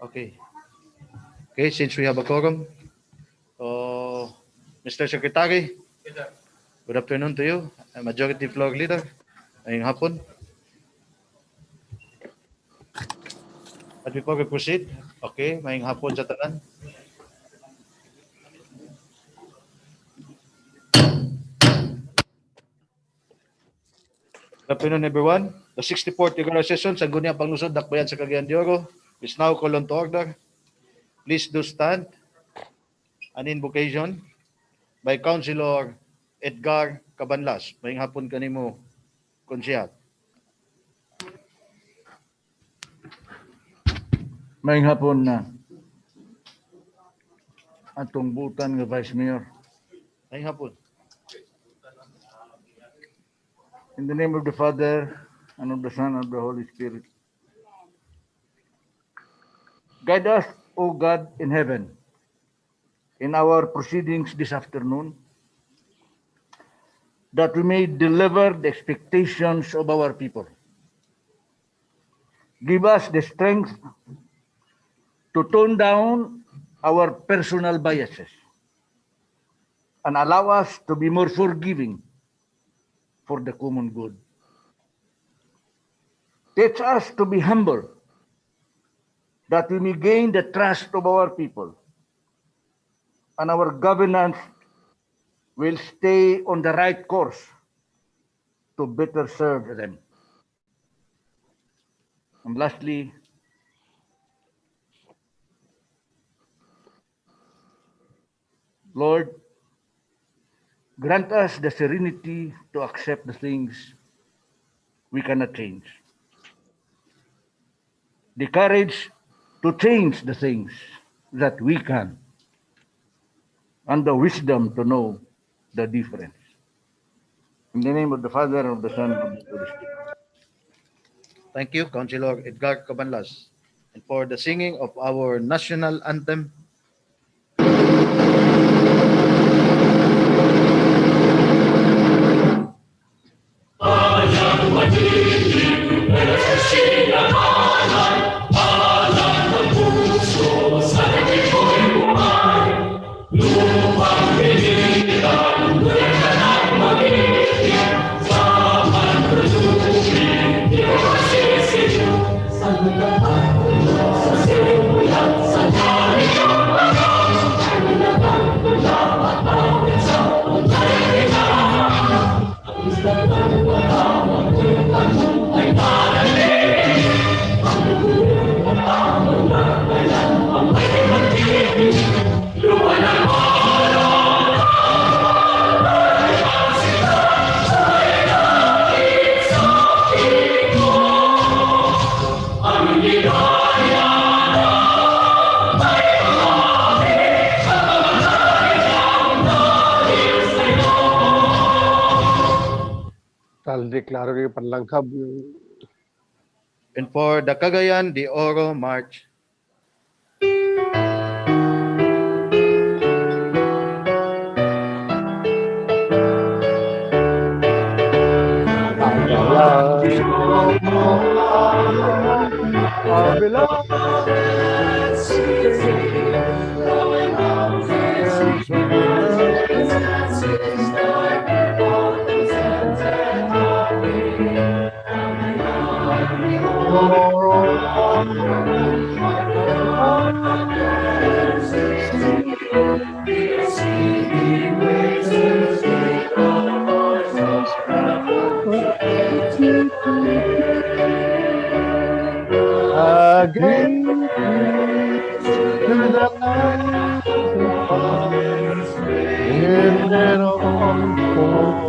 Okay. Okay, since we have a quorum, so Mr. Secretary, good afternoon to you. Majority Floor Leader, ngayong hapon. But before we proceed, okay, ngayong hapon sa tanan. Good afternoon, everyone. The 64th regular session sa Guniang Panglusod, Dakbayan sa Cagayan de Oro is now called on to order. Please do stand. An invocation by Councilor Edgar Cabanlas. Maying hapon kanimo, Konsihal. Maying hapon na atong butan nga Vice Mayor. Maying hapon. In the name of the Father, and of the Son, and of the Holy Spirit. Guide us, O God in heaven, in our proceedings this afternoon, that we may deliver the expectations of our people. Give us the strength to tone down our personal biases and allow us to be more forgiving for the common good. Teach us to be humble, that we may gain the trust of our people, and our governance will stay on the right course to better serve them. And lastly, Lord, grant us the serenity to accept the things we cannot change, the courage to change the things that we can, and the wisdom to know the difference. In the name of the Father, and of the Son, and of the Holy Spirit. Thank you, Councilor Edgar Cabanlas. And for the singing of our national anthem, Deklaro kayo panlangkab. and for the Cagayan de Oro March, Again to the land in that all for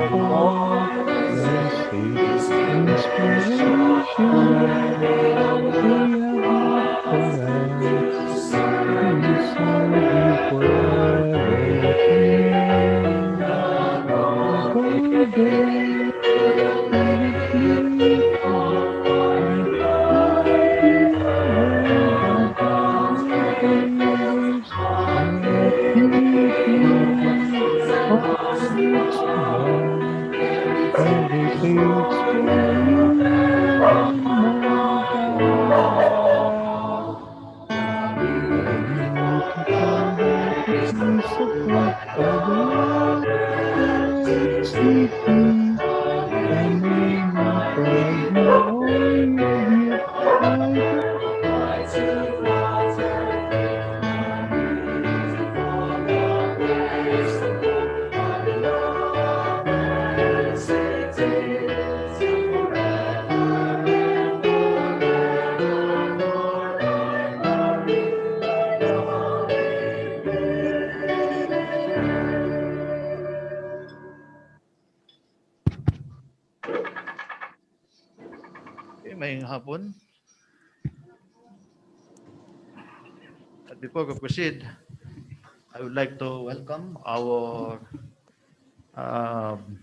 It's been more than a beautiful day, piece of work of love, great city. And many proud you all live here. Why do Okay, may hapon. But before we proceed, I would like to welcome our um,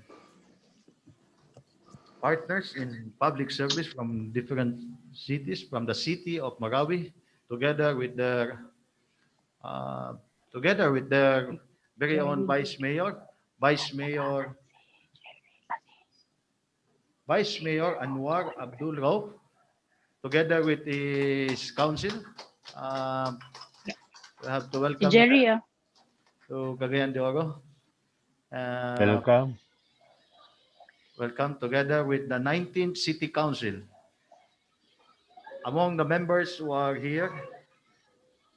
partners in public service from different cities, from the city of Marawi, together with their uh, together with their very own Vice Mayor, Vice Mayor Anwar Abdul Rauf, together with his council. Um, we have to Si welcome Jerry, ah. to Cagayan de Oro. Uh, welcome? welcome together with the 19th City Council. Among the members who are here,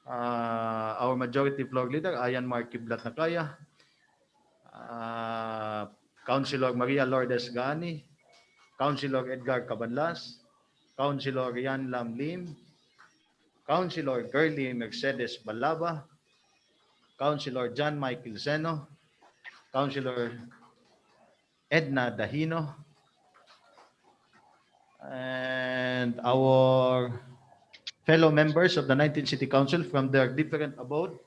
our majority floor leader, Ayan Marky Blatnakaya, uh, Councilor Maria Lourdes Gani, Councilor Edgar Cabanlas, Councilor Rian Lam Lim, Councilor Girly Mercedes Balaba, Councilor John Michael Seno, Councilor Edna Dahino, and our fellow members of the 19th City Council from their different abode.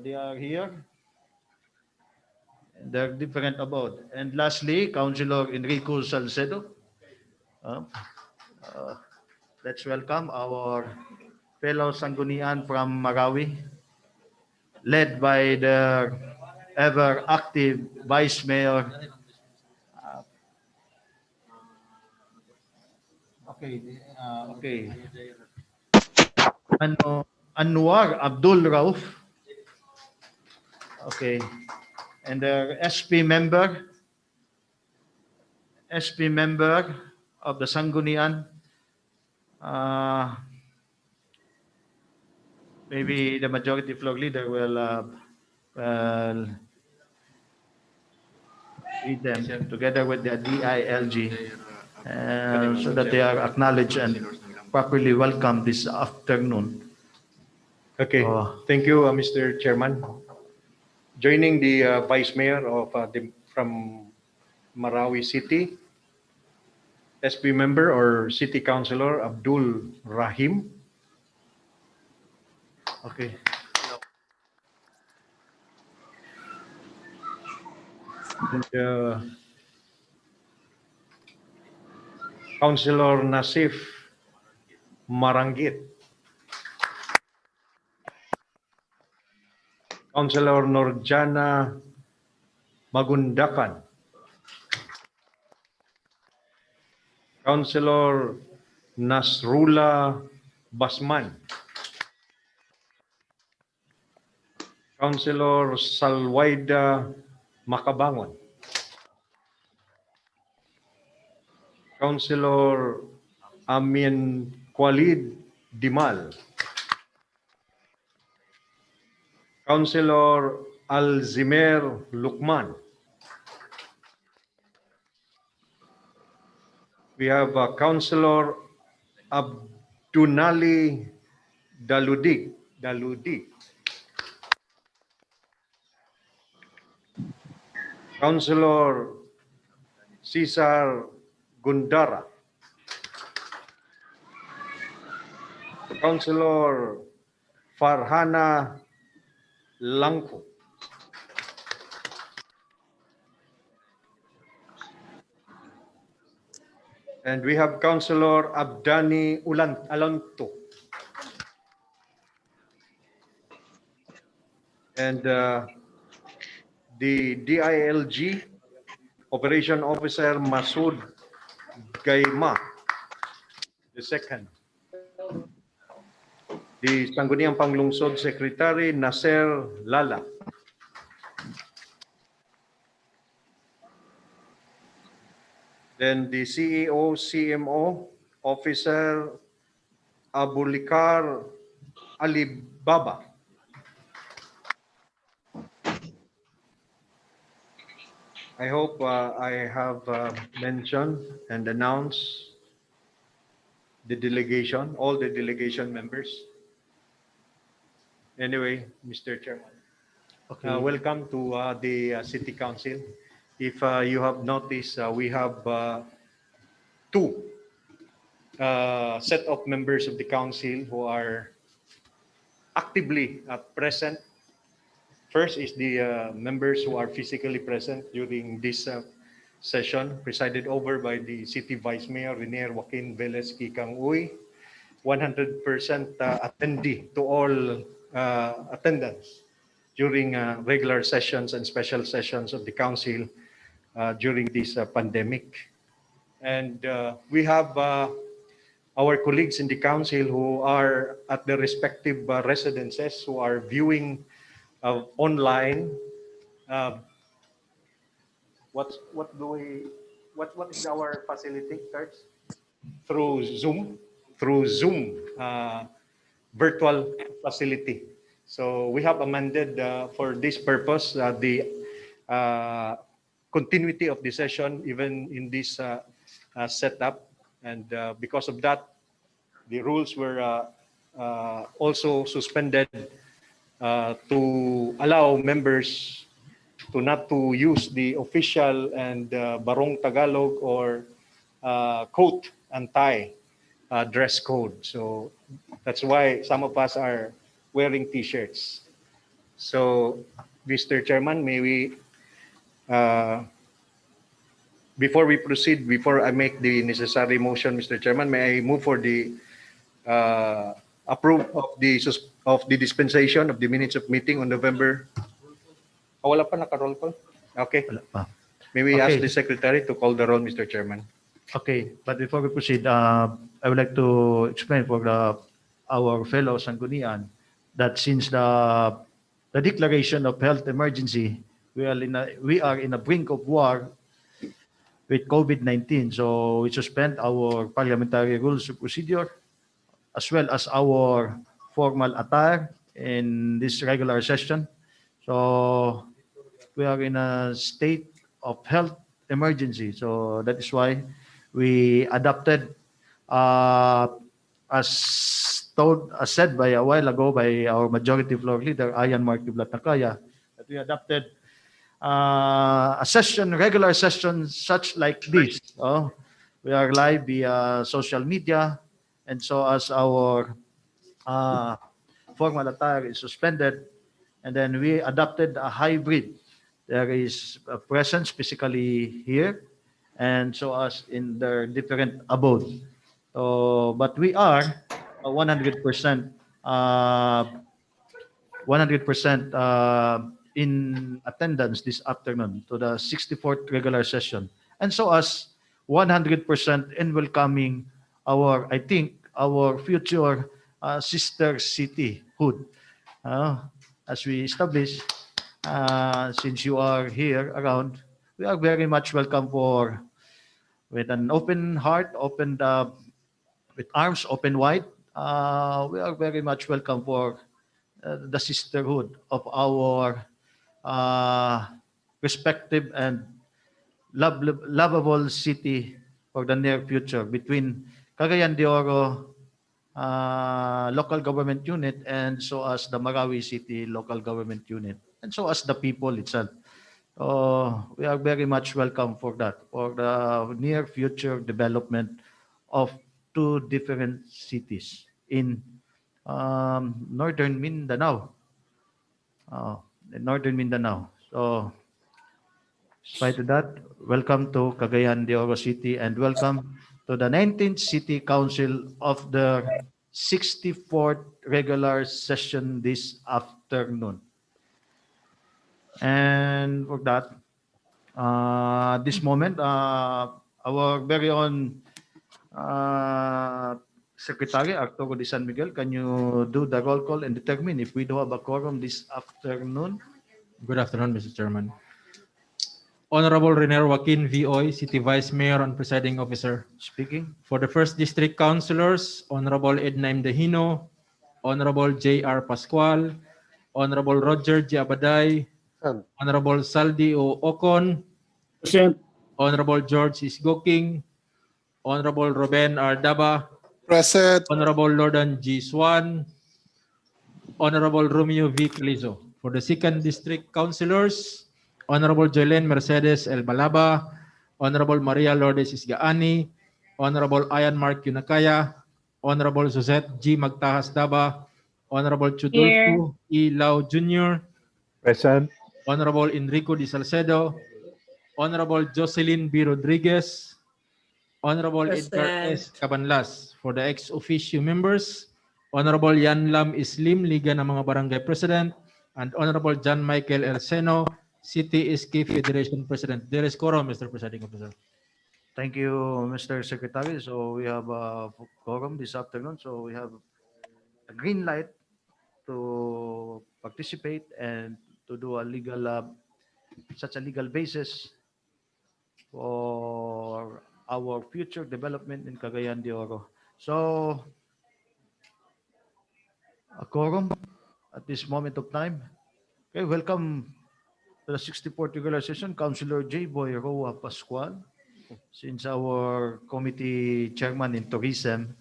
They are here. Their different abode. And lastly, Councilor Enrico Salcedo. Uh, uh, let's welcome our fellow Sanggunian from Marawi, led by the ever active Vice Mayor. Okay. Anwar Abdul Rauf. Okay. And the SP member of the Sanggunian. Uh, maybe the majority floor leader will read them together with the DILG so that they are acknowledged and properly welcomed this afternoon. Okay, thank you, Mr. Chairman. Joining the Vice Mayor of from Marawi City, SP member or City Councilor Abdul Rahim. Okay. And, Councilor Nasif Marangit. Councilor Norjana Magundakan. Councilor Nasrullah Basman. Councilor Salwaida Makabangon. Councilor Amin Khalid Dimal. Councilor Alzimer Lukman. We have Councilor Abdunali Daludi. Councilor Cesar Gundara. Councilor Farhana Langko. And we have Councilor Abdani Alonto. And the DILG, Operation Officer Masud Gaima II. The Sangguniang Panglungsod Secretary Nasser Lala. Then the CEO, CMO Officer Abulikar Alibaba. I hope I have mentioned and announced the delegation, all the delegation members. Anyway, Mr. Chairman, Okay. welcome to the City Council. If you have noticed, we have two set of members of the council who are actively present. First is the members who are physically present during this session, presided over by the City Vice Mayor Renier Joaquin Velez Kikang Uy, 100% attendee to all attendance during regular sessions and special sessions of the council during this pandemic. And we have our colleagues in the council who are at their respective residences who are viewing online. Uh, what is our facility, Kurtz? Through Zoom virtual facility. So we have amended for this purpose the continuity of the session even in this setup, and because of that, the rules were also suspended to allow members to not to use the official and Barong Tagalog or coat and tie dress code. So that's why some of us are wearing T-shirts. So, Mr. Chairman, may we, before we proceed, before I make the necessary motion, Mr. Chairman, may I move for the approve of the dispensation of the minutes of meeting on November. Oh, wala pa naka-roll call? Okay. Wala pa. May we ask Okay. the secretary to call the roll, Mr. Chairman? Okay, but before we proceed, I would like to explain for our fellow Sanggunian that since the declaration of health emergency, we are in a brink of war with COVID-19. So we suspend our parliamentary rules of procedure as well as our formal attire in this regular session. So we are in a state of health emergency. So that is why we adopted, as said by a while ago by our majority floor leader, Ayan Marky Blatnakaya, that we adopted a session, regular session such like this. We are live via social media, and so as our uh, formal attire is suspended, and then we adopted a hybrid. There is a presence physically here, and so as in their different abode. But we are 100% 100% in attendance this afternoon to the 64th regular session. And so as 100% in welcoming our, I think, our future sister city hood. As we establish, since you are here around, we are very much welcome for with an open heart, open with arms open wide. We are very much welcome for the sisterhood of our uh, respective and lovable city for the near future between Cagayan de Oro local government unit and so as the Marawi City local government unit and so as the people itself. We are very much welcome for that, for the near future development of two different cities in northern Mindanao. In northern Mindanao. So, despite of that, welcome to Cagayan de Oro City and welcome to the 19th City Council of the 64th regular session this afternoon. And for that, This moment, our very own Secretary Arturo de San Miguel, can you do the roll call and determine if we do have a quorum this afternoon? Good afternoon, Mr. Chairman. Honorable Renier Joaquin VOy, City Vice Mayor and Presiding Officer. Speaking. For the first district councilors, Honorable Edna Imdahino, Honorable J.R. Pascual, Honorable Roger G. Abaday, Honorable Saldi O. Ocon, Present. Honorable George Isgoking, Honorable Ruben R. Daba, Present. Honorable Lordan G. Swan, Honorable Romeo V. Calizo. For the second district councilors, Honorable Jolene Mercedes El Balaba, Honorable Maria Lourdes Isgaani, Honorable Ian Mark Yunakaya, Honorable Suzette G. Magtahas Daba, Honorable Here. Chudolfo E. Lau Jr., Present. Honorable Enrico Di Salcedo, Honorable Jocelyn B. Rodriguez, Honorable Edgar S. Present. Cabanlas. For the ex-officio members, Honorable Yan Lam Islim, Liga ng mga Barangay President, and Honorable John Michael El Seno, City SK Federation President. There is quorum, Mr. Presiding Officer. Thank you, Mr. Secretary. So we have a quorum this afternoon. So we have a green light to participate and to do a legal, such a legal basis for our future development in Cagayan de Oro. So a quorum at this moment of time. Okay, welcome to the 64th regular session, Councilor J. Boy Roa Pascual. Since our committee chairman in tourism,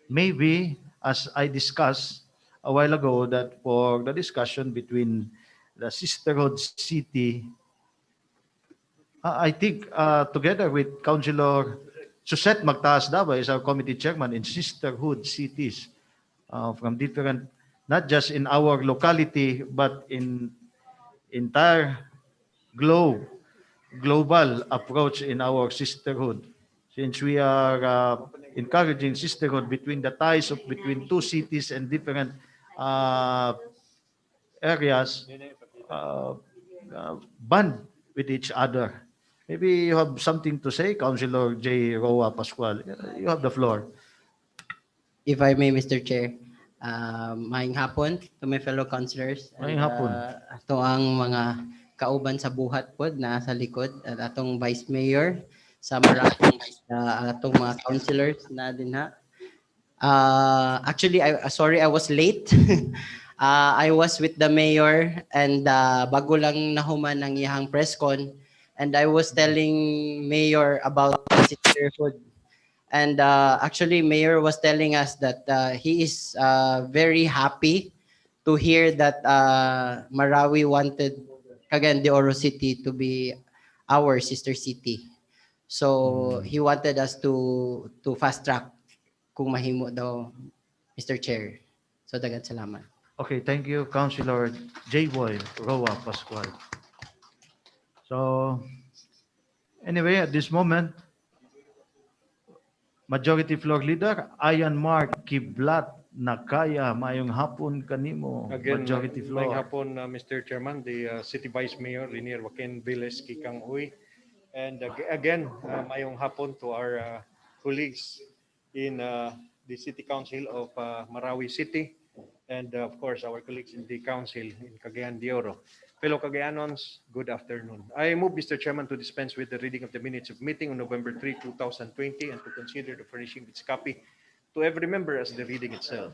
maybe as I discussed a while ago that for the discussion between the sisterhood city, I think together with Councilor Susette Magtaas Daba is our committee chairman in sisterhood cities from different, not just in our locality, but in entire globe, global approach in our sisterhood. Since we are encouraging sisterhood between the ties of between two cities and different uh, areas, uh, bond with each other. Maybe you have something to say, Councilor J. Roa Pascual. You have the floor. If I may, Mr. Chair, maayong hapon to my fellow councilors. Maayong hapon. Ato ang mga kauban sa buhat pod na sa likod at atong Vice Mayor sa maraming atong mga councilors na din ha. Actually, sorry I was late. I was with the mayor and bago lang nahuman ang iyang press con and I was telling mayor about the sisterhood. And actually, Mayor was telling us that he is very happy to hear that Marawi wanted Cagayan de Oro City to be our sister city. So he wanted us to fast track kung mahimo daw, Mr. Chair. So dagan salamat. Okay, thank you, Councilor J. Boy Roa Pascual. So, anyway, at this moment, Majority Floor Leader, Ayan Mark Kiblat Nakaya, mayong hapon kanimo, Again, Majority may Floor. hapon, Mr. Chairman, the City Vice Mayor, Renier Joaquin Viles Kikang Uy. And again, mayong hapon to our colleagues in the City Council of Marawi City. And of course, our colleagues in the Council in Cagayan de Oro. Fellow Cagayanons, good afternoon. I move, Mr. Chairman, to dispense with the reading of the minutes of meeting on November 3, 2020 and to consider the furnishing its copy to every member as the reading itself.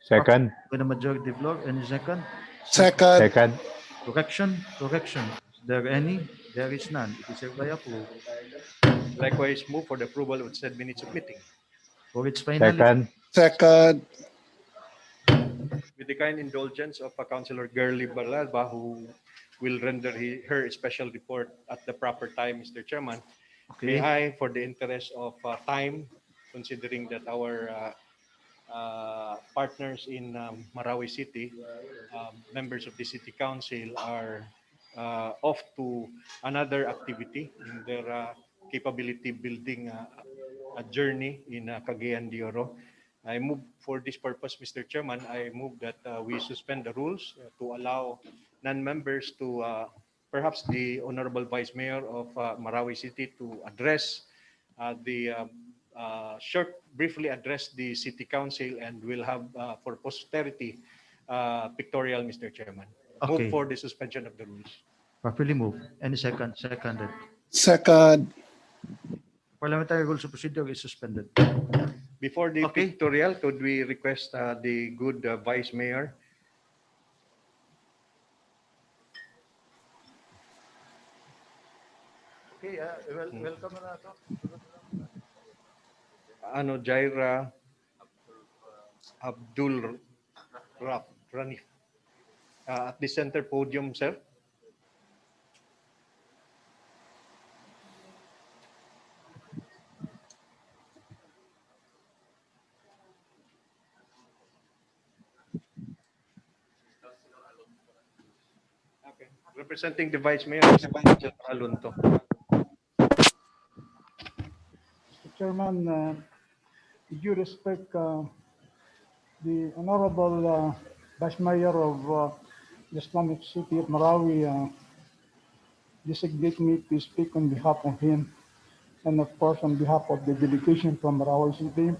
Second. With the Majority Floor, any second? Second. Second. Correction. Is there any? There is none. It is hereby approved. Likewise, move for the approval of said minutes of meeting. For its finality. Second. Second. With the kind indulgence of Councilor Girly Balalba, who will render her special report at the proper time, Mr. Chairman. May Okay. I, for the interest of time, considering that our partners in Marawi City, members of the City Council are off to another activity in their capability building journey in Cagayan de Oro. I move for this purpose, Mr. Chairman, I move that we suspend the rules to allow non-members to perhaps the Honorable Vice Mayor of Marawi City to address briefly address the City Council, and we'll have for posterity pictorial, Mr. Chairman. Okay. Move for the suspension of the rules. Properly moved. Any second? Seconded. Second. Parliamentary Rules of Procedure is suspended. Before the Okay. pictorial, could we request the good Vice Mayor? Okay, welcome na to. Jaira Abdul Ranif. At the center podium, sir. Okay. Representing the Vice Mayor, Mr. Alonto. Mr. Chairman, with due respect, the Honorable Vice Mayor of the Islamic City of Marawi designate me to speak on behalf of him and of course on behalf of the delegation from Marawi City.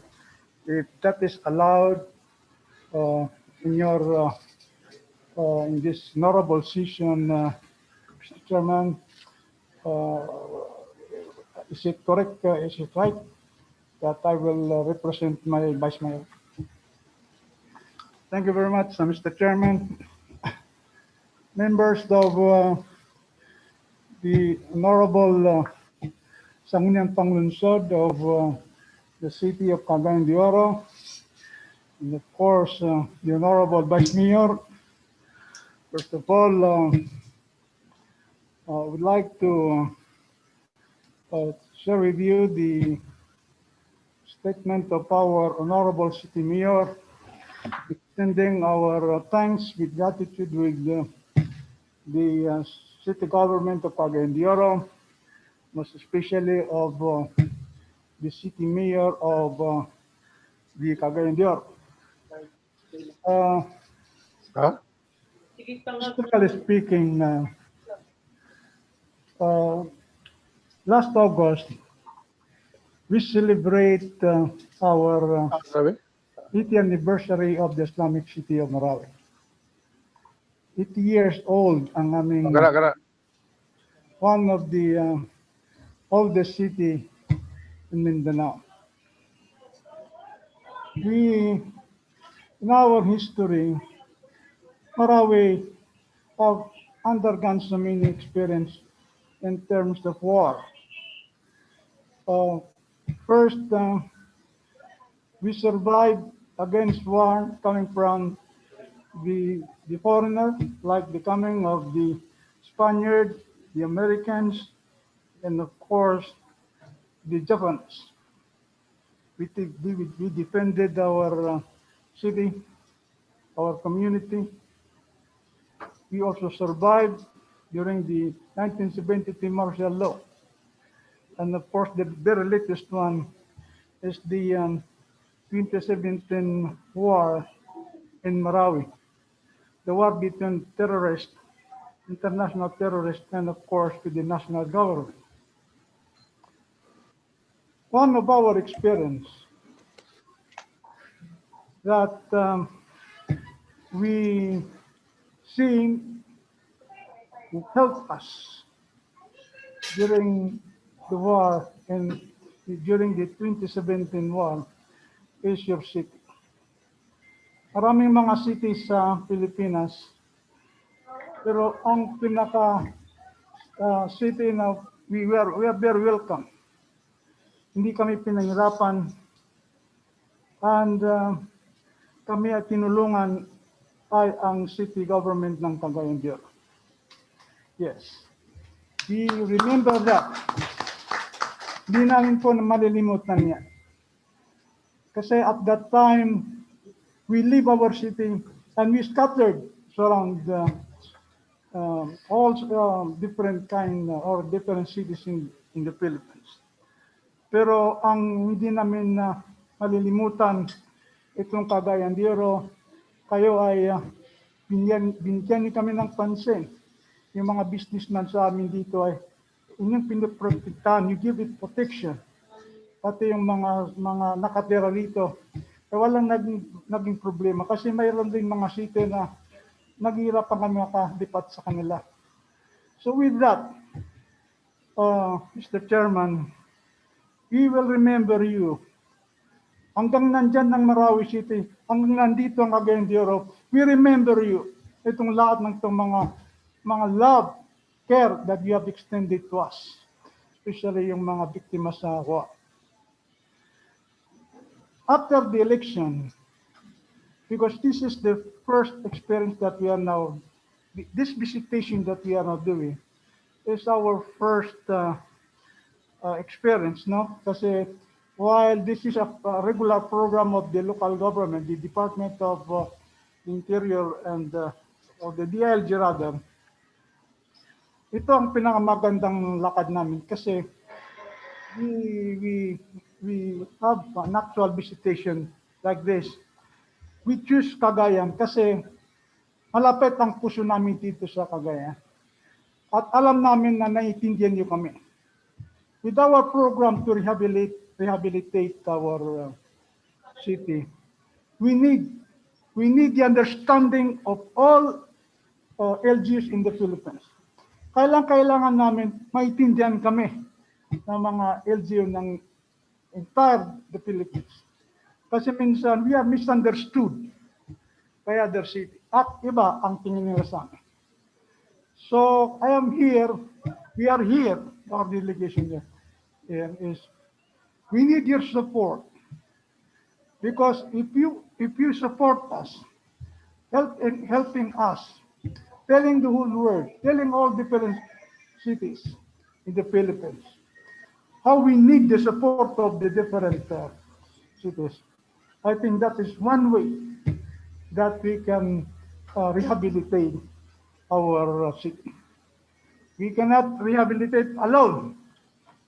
If that is allowed in your in this honorable session, Mr. Chairman, is it correct? Is it right that I will represent my Vice Mayor? Thank you very much, Mr. Chairman. Members of the Honorable Sangguniang Panglungsod of the City of Cagayan de Oro, and of course, the Honorable Vice Mayor. First of all, I would like to share with you the statement of our Honorable City Mayor, extending our thanks with gratitude with the city government of Cagayan de Oro, most especially of the city mayor of the Cagayan de Oro. Historically speaking, last August, we celebrate our 80th anniversary of the Islamic City of Marawi. 80 years old ang aming one of the oldest city in Mindanao. In our history, Marawi have undergone so many experience in terms of war. First, we survived against war coming from the foreigner, like the coming of the Spaniards, the Americans, and of course, the Japanese. We defended our city, our community. We also survived during the 1973 martial law. And of course, the very latest one is the 2017 war in Marawi, the war between terrorists, international terrorists, and of course, with the national government. One of our experience that we seen helped us during the war and during the 2017 war is your city. Maraming mga cities sa Pilipinas, pero ang pinaka city na we are very welcome. Hindi kami pinahirapan and kami ay tinulungan ay ang city government ng Cagayan de Oro. Yes. We remember that. Hindi namin po malilimutan yan. Kasi at that time, we leave our city and we scattered around all different kind or different cities in the Philippines. Pero ang hindi namin malilimutan itong Cagayan de Oro, kayo ay binigyan kami ng pansin. yung mga businessman sa amin dito ay inyong pinoprotektahan, you give it protection. Pati yung mga nakatira rito, walang naging problema kasi mayroon din mga city na naghihirapan kami makalipat sa kanila. So with that, Mr. Chairman, we will remember you. Hanggang nandyan ng Marawi City, hanggang nandito ang Cagayan de Oro, we remember you. Itong lahat ng itong mga love, care that you have extended to us, especially yung mga biktima sa war. After the election, because this is the first experience that we are now, this visitation that we are now doing is our first experience, no? Kasi while this is a regular program of the local government, the Department of Interior and of the DILG rather, ito ang pinakamagandang lakad namin kasi we have an actual visitation like this. We choose Cagayan kasi malapit ang puso namin dito sa Cagayan. At alam namin na naiintindihan niyo kami. With our program to rehabilitate our city, we need the understanding of all LGUs in the Philippines. Kailangan namin maintindihan kami ng mga LGU ng entire the Philippines. Kasi minsan we are misunderstood by other city. At iba ang tingin nila sa amin. So I am here, we are here, our delegation here is, we need your support. Because if you support us, helping us, telling the whole world, telling all different cities in the Philippines, how we need the support of the different cities. I think that is one way that we can rehabilitate our city. We cannot rehabilitate alone.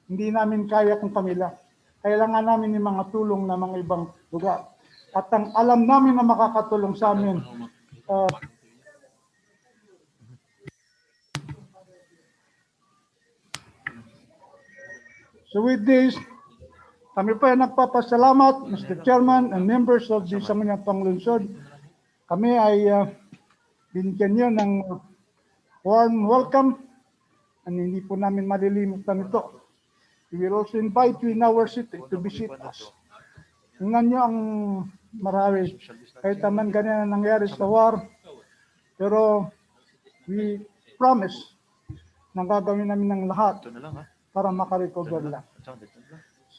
Hindi namin kaya kung kami lang. Kailangan namin ng mga tulong ng mga ibang lugar. At ang alam namin na makakatulong sa amin, so with this, kami pa ay nagpapasalamat, Mr. Chairman and members of the Sangguniang Panglungsod. Kami ay binigyan niyo ng warm welcome and hindi po namin malilimutan ito. We will also invite you in our city to visit us. Tingnan niyo ang Marawi, kahit naman ganyan ang nangyari sa war, pero we promise na gagawin namin ng lahat para makarecover lang.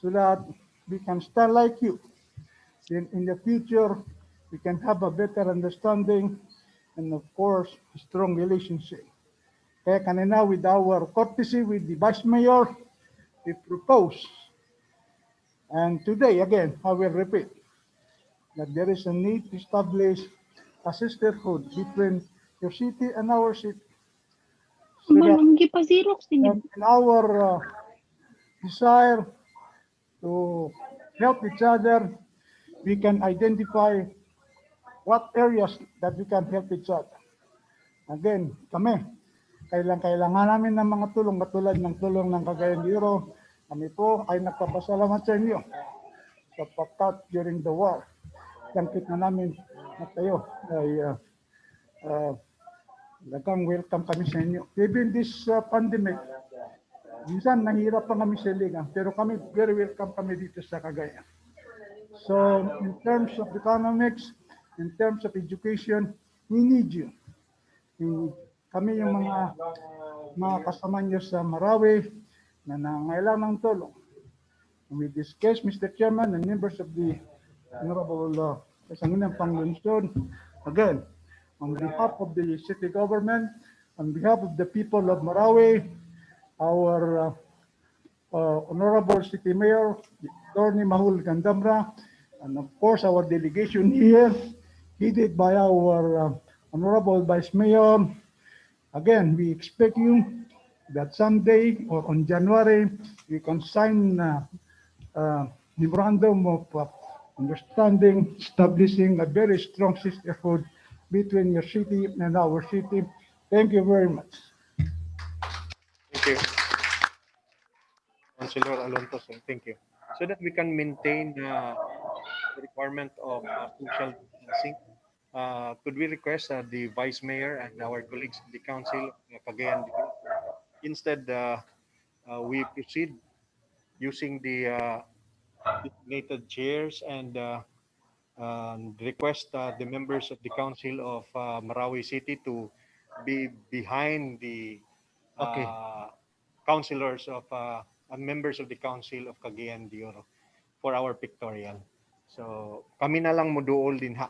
So that we can stand like you. In the future, we can have a better understanding and of course, a strong relationship. Kaya kanina with our courtesy with the Vice Mayor, we propose, and today again, I will repeat, that there is a need to establish a sisterhood between your city and our city. So that in our desire to help each other, we can identify what areas that we can help each other. Again, kami, kailangan namin ng mga tulong katulad ng tulong ng Cagayan de Oro. Kami po ay nagpapasalamat sa inyo sapagkat during the war, langkit na namin na tayo ay lagang welcome kami sa inyo. Even this pandemic, minsan nahirap pa kami sa ligang, pero kami very welcome kami dito sa Cagayan. So in terms of economics, in terms of education, we need you. Kami yung mga kasama niyo sa Marawi na nangailangan ng tulong. With this case, Mr. Chairman and members of the Honorable Sangguniang Panglungsod, again, on behalf of the city government, on behalf of the people of Marawi, our Honorable City Mayor, Attorney Mahul Gandamra, and of course our delegation here, headed by our Honorable Vice Mayor. Again, we expect you that someday or on January, we can sign memorandum of understanding, establishing a very strong sisterhood between your city and our city. Thank you very much. Thank you. Councilor Alonso, thank you. So that we can maintain the requirement of social distancing, could we request the Vice Mayor and our colleagues in the Council, Cagayan de Oro, instead we proceed using the designated chairs and request the members of the Council of Marawi City to be behind the Okay. councilors of members of the Council of Cagayan de Oro for our pictorial. So kami na lang mo duol din ha.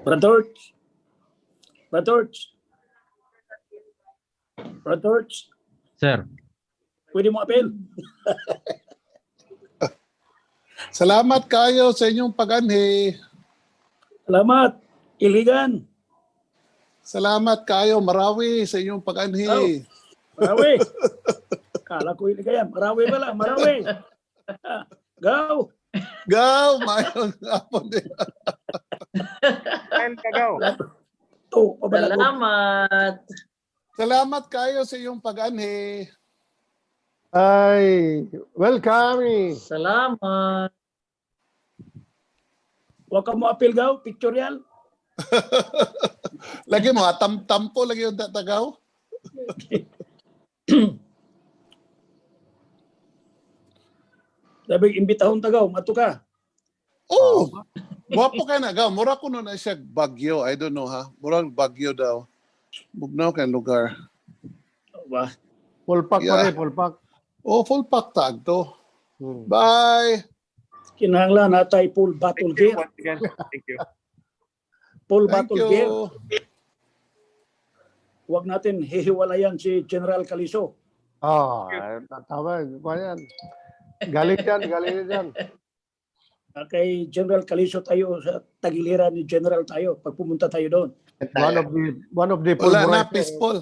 Brother, brother, brother, Sir. pwede mo apel? Salamat kayo sa inyong pag-anhi. Salamat, Iligan. Salamat kayo, Marawi, sa inyong pag-anhi. Marawi. Kala ko Iligan. Marawi pala, Marawi. Go. Go! Mayroon nga po din. And kagaw. To, pabalagot. Salamat. Salamat kayo sa iyong pag-anhi. Ay, welcome. Salamat. Huwag ka mo apel, Gaw. Pictorial. Lagi mo, tampo lagi yung tatagaw. Sabi, imbitahon tagaw. Mato ka. Oh, guwapo ka na, gaw. Mura ko na siya bagyo. I don't know ha. Murang bagyo daw. Bugnaw kang lugar. Ba? Full pack Yeah. pa rin, full pack. Oh, full pack tag to. Bye! Kinahanglan natay full battle Thank you gear. once again. Thank you. Full Thank battle gear. you. Huwag natin hihiwalayan si General Caliso. Tama, yan. Galing yan. Kay General Caliso tayo sa tagiliran ni General tayo pag pumunta tayo doon. One of the full Wala na, variety. peaceful.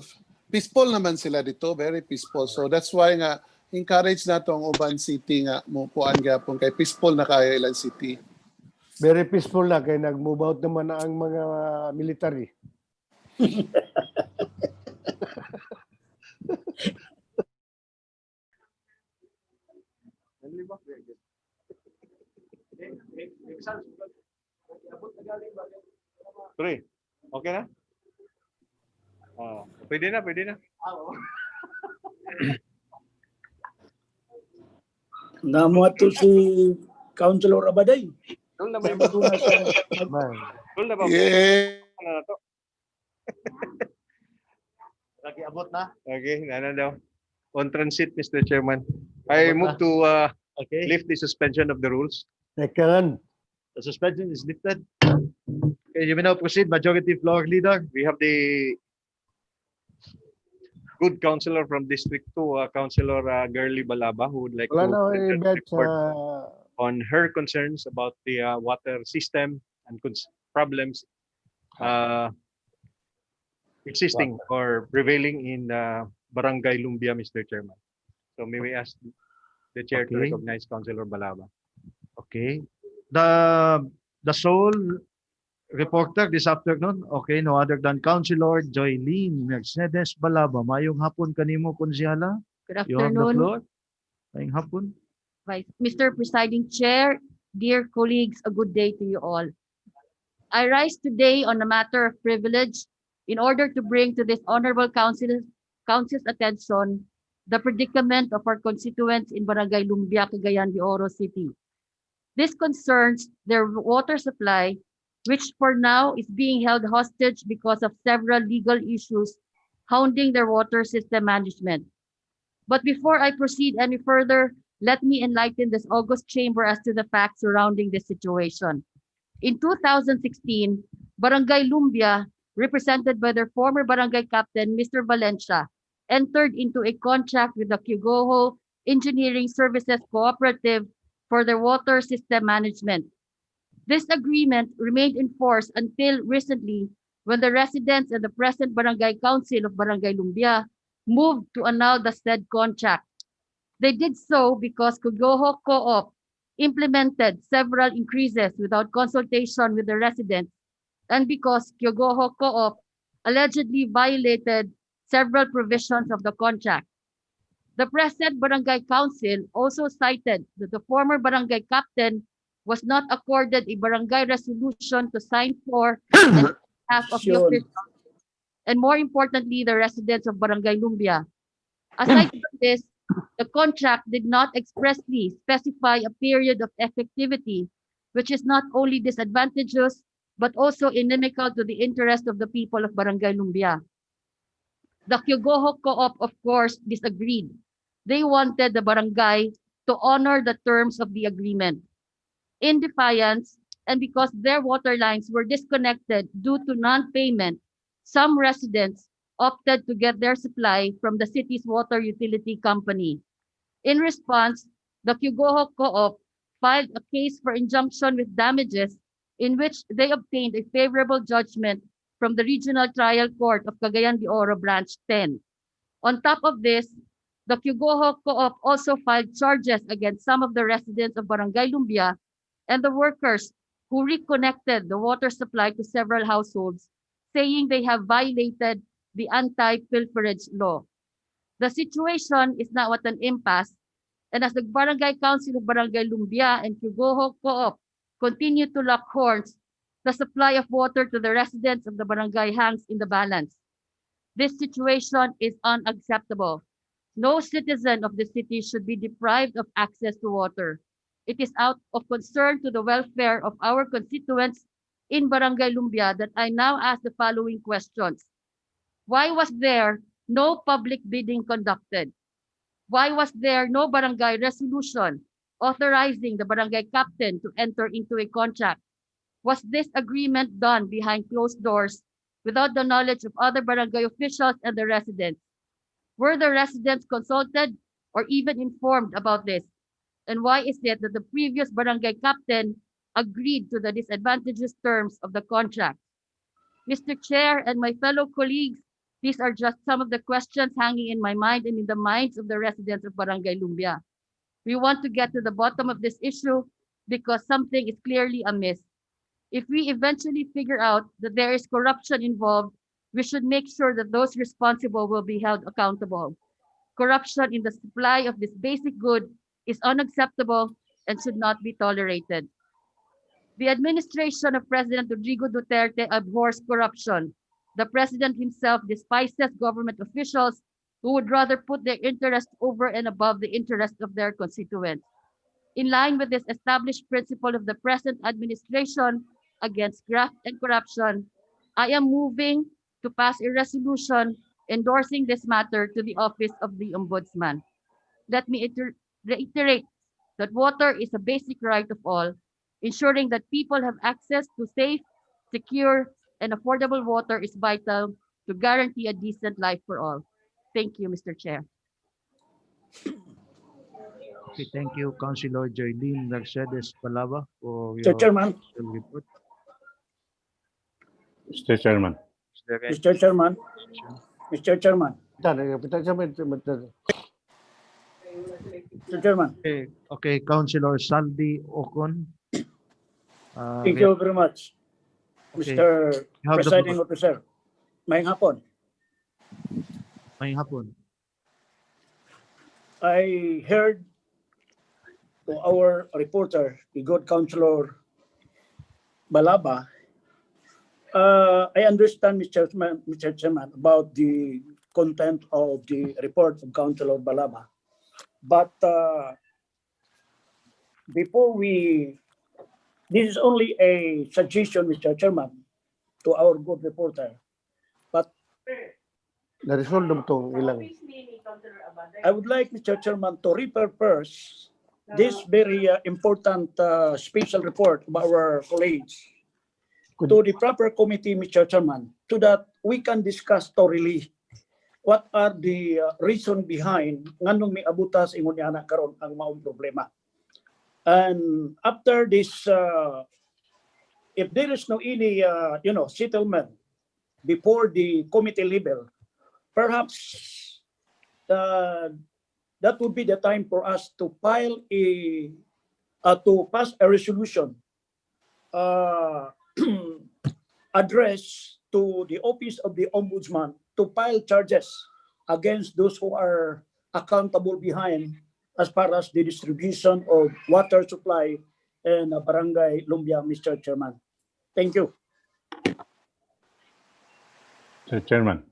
Peaceful naman sila dito. Very peaceful. So that's why nga, encourage na itong Uban City nga, mupuan gapon kay peaceful na kaya ilang city. Very peaceful na kaya nag-move out naman na ang mga military. Tuloy. Okay na? Pwede na, pwede na. Namuat to si Councilor Abaday. Doon na ba yung Matuna sa Man. doon na ba? Yeah. Ano na to? Lagi abot na. Okay, na daw. on transit, Mr. Chairman. I move to Okay. lift the suspension of the rules. Second. The suspension is lifted. Okay, you may now proceed, Majority Floor Leader. We have the good councilor from District 2, Councilor Girly Balaba, who would like Wala to na ako present i-bet sa... report on her concerns about the water system and problems existing or prevailing in Barangay Lumbia, Mr. Chairman. So may we ask the chair to Okay. recognize Councilor Balaba. Okay. The sole reporter this afternoon, okay, no other than Councilor Joylene Mercedes Balaba. Mayong hapon kanimo, konsyala. Good You have the afternoon, floor. Mayong hapon. Mr. Presiding Chair, dear colleagues, a good day to you all. I rise today on a matter of privilege in order to bring to this honorable council's attention the predicament of our constituents in Barangay Lumbia, Cagayan de Oro City. This concerns their water supply, which for now is being held hostage because of several legal issues hounding their water system management. But before I proceed any further, let me enlighten this august chamber as to the facts surrounding this situation. In 2016, Barangay Lumbia, represented by their former barangay captain, Mr. Valencia, entered into a contract with the Cugoho Engineering Services Cooperative for their water system management. This agreement remained in force until recently when the residents and the present Barangay Council of Barangay Lumbia moved to annul the said contract. They did so because Cugoho Co-op implemented several increases without consultation with the residents and because Cugoho Co-op allegedly violated several provisions of the contract. The present barangay council also cited that the former barangay captain was not accorded a barangay resolution to sign for and behalf of the Yun. officials, and more importantly, the residents of Barangay Lumbia. Aside from this, the contract did not expressly specify a period of effectivity, which is not only disadvantageous, but also inimical to the interest of the people of Barangay Lumbia. The Cugoho Co-op, of course, disagreed. They wanted the barangay to honor the terms of the agreement. In defiance, and because their water lines were disconnected due to non-payment, some residents opted to get their supply from the city's water utility company. In response, the Cugoho Co-op filed a case for injunction with damages in which they obtained a favorable judgment from the Regional Trial Court of Cagayan de Oro Branch 10. On top of this, the Cugoho Co-op also filed charges against some of the residents of Barangay Lumbia and the workers who reconnected the water supply to several households, saying they have violated the anti-pilferage law. The situation is now at an impasse, and as the Barangay Council of Barangay Lumbia and Cugoho Co-op continue to lock horns, the supply of water to the residents of the barangay hangs in the balance. This situation is unacceptable. No citizen of the city should be deprived of access to water. It is out of concern to the welfare of our constituents in Barangay Lumbia that I now ask the following questions. Why was there no public bidding conducted? Why was there no barangay resolution authorizing the barangay captain to enter into a contract? Was this agreement done behind closed doors without the knowledge of other barangay officials and the residents? Were the residents consulted or even informed about this? And why is it that the previous barangay captain agreed to the disadvantageous terms of the contract? Mr. Chair and my fellow colleagues, these are just some of the questions hanging in my mind and in the minds of the residents of Barangay Lumbia. We want to get to the bottom of this issue because something is clearly amiss. If we eventually figure out that there is corruption involved, we should make sure that those responsible will be held accountable. Corruption in the supply of this basic good is unacceptable and should not be tolerated. The administration of President Rodrigo Duterte abhors corruption. The president himself despises government officials who would rather put their interest over and above the interest of their constituents. In line with this established principle of the present administration against graft and corruption, I am moving to pass a resolution endorsing this matter to the Office of the Ombudsman. Let me reiterate that water is a basic right of all, ensuring that people have access to safe, secure, and affordable water is vital to guarantee a decent life for all. Thank you, Mr. Chair. Okay, thank you, Councilor Joylene Mercedes Palava, for Mr. your Chairman, official report. Mr. Chairman. Is there any Mr. Chairman, question? Mr. Chairman, Mr. Chairman. Okay, Councilor Saldi Ocon. Thank you very much, Okay, Mr. you have the Presiding floor. Officer. Maayong hapon. May hapon. I heard to our reporter, the good Councilor Balaba. I understand, Mr. Chairman, about the content of the report of Councilor Balaba. But before this is only a suggestion, Mr. Chairman, to our good reporter. But Na-resolve na itong ilang. I would like, Mr. Chairman, to repurpose this very important special report of our colleagues to the proper committee, Mr. Chairman, so that we can discuss thoroughly what are the reason behind nganong may abutas ingon niya na karon ang maong problema. And after this, if there is no any settlement before the committee level, perhaps that would be the time for us to file to pass a resolution address to the office of the ombudsman to file charges against those who are accountable behind as far as the distribution of water supply in Barangay Lumbia, Mr. Chairman. Thank you. Mr. Chairman.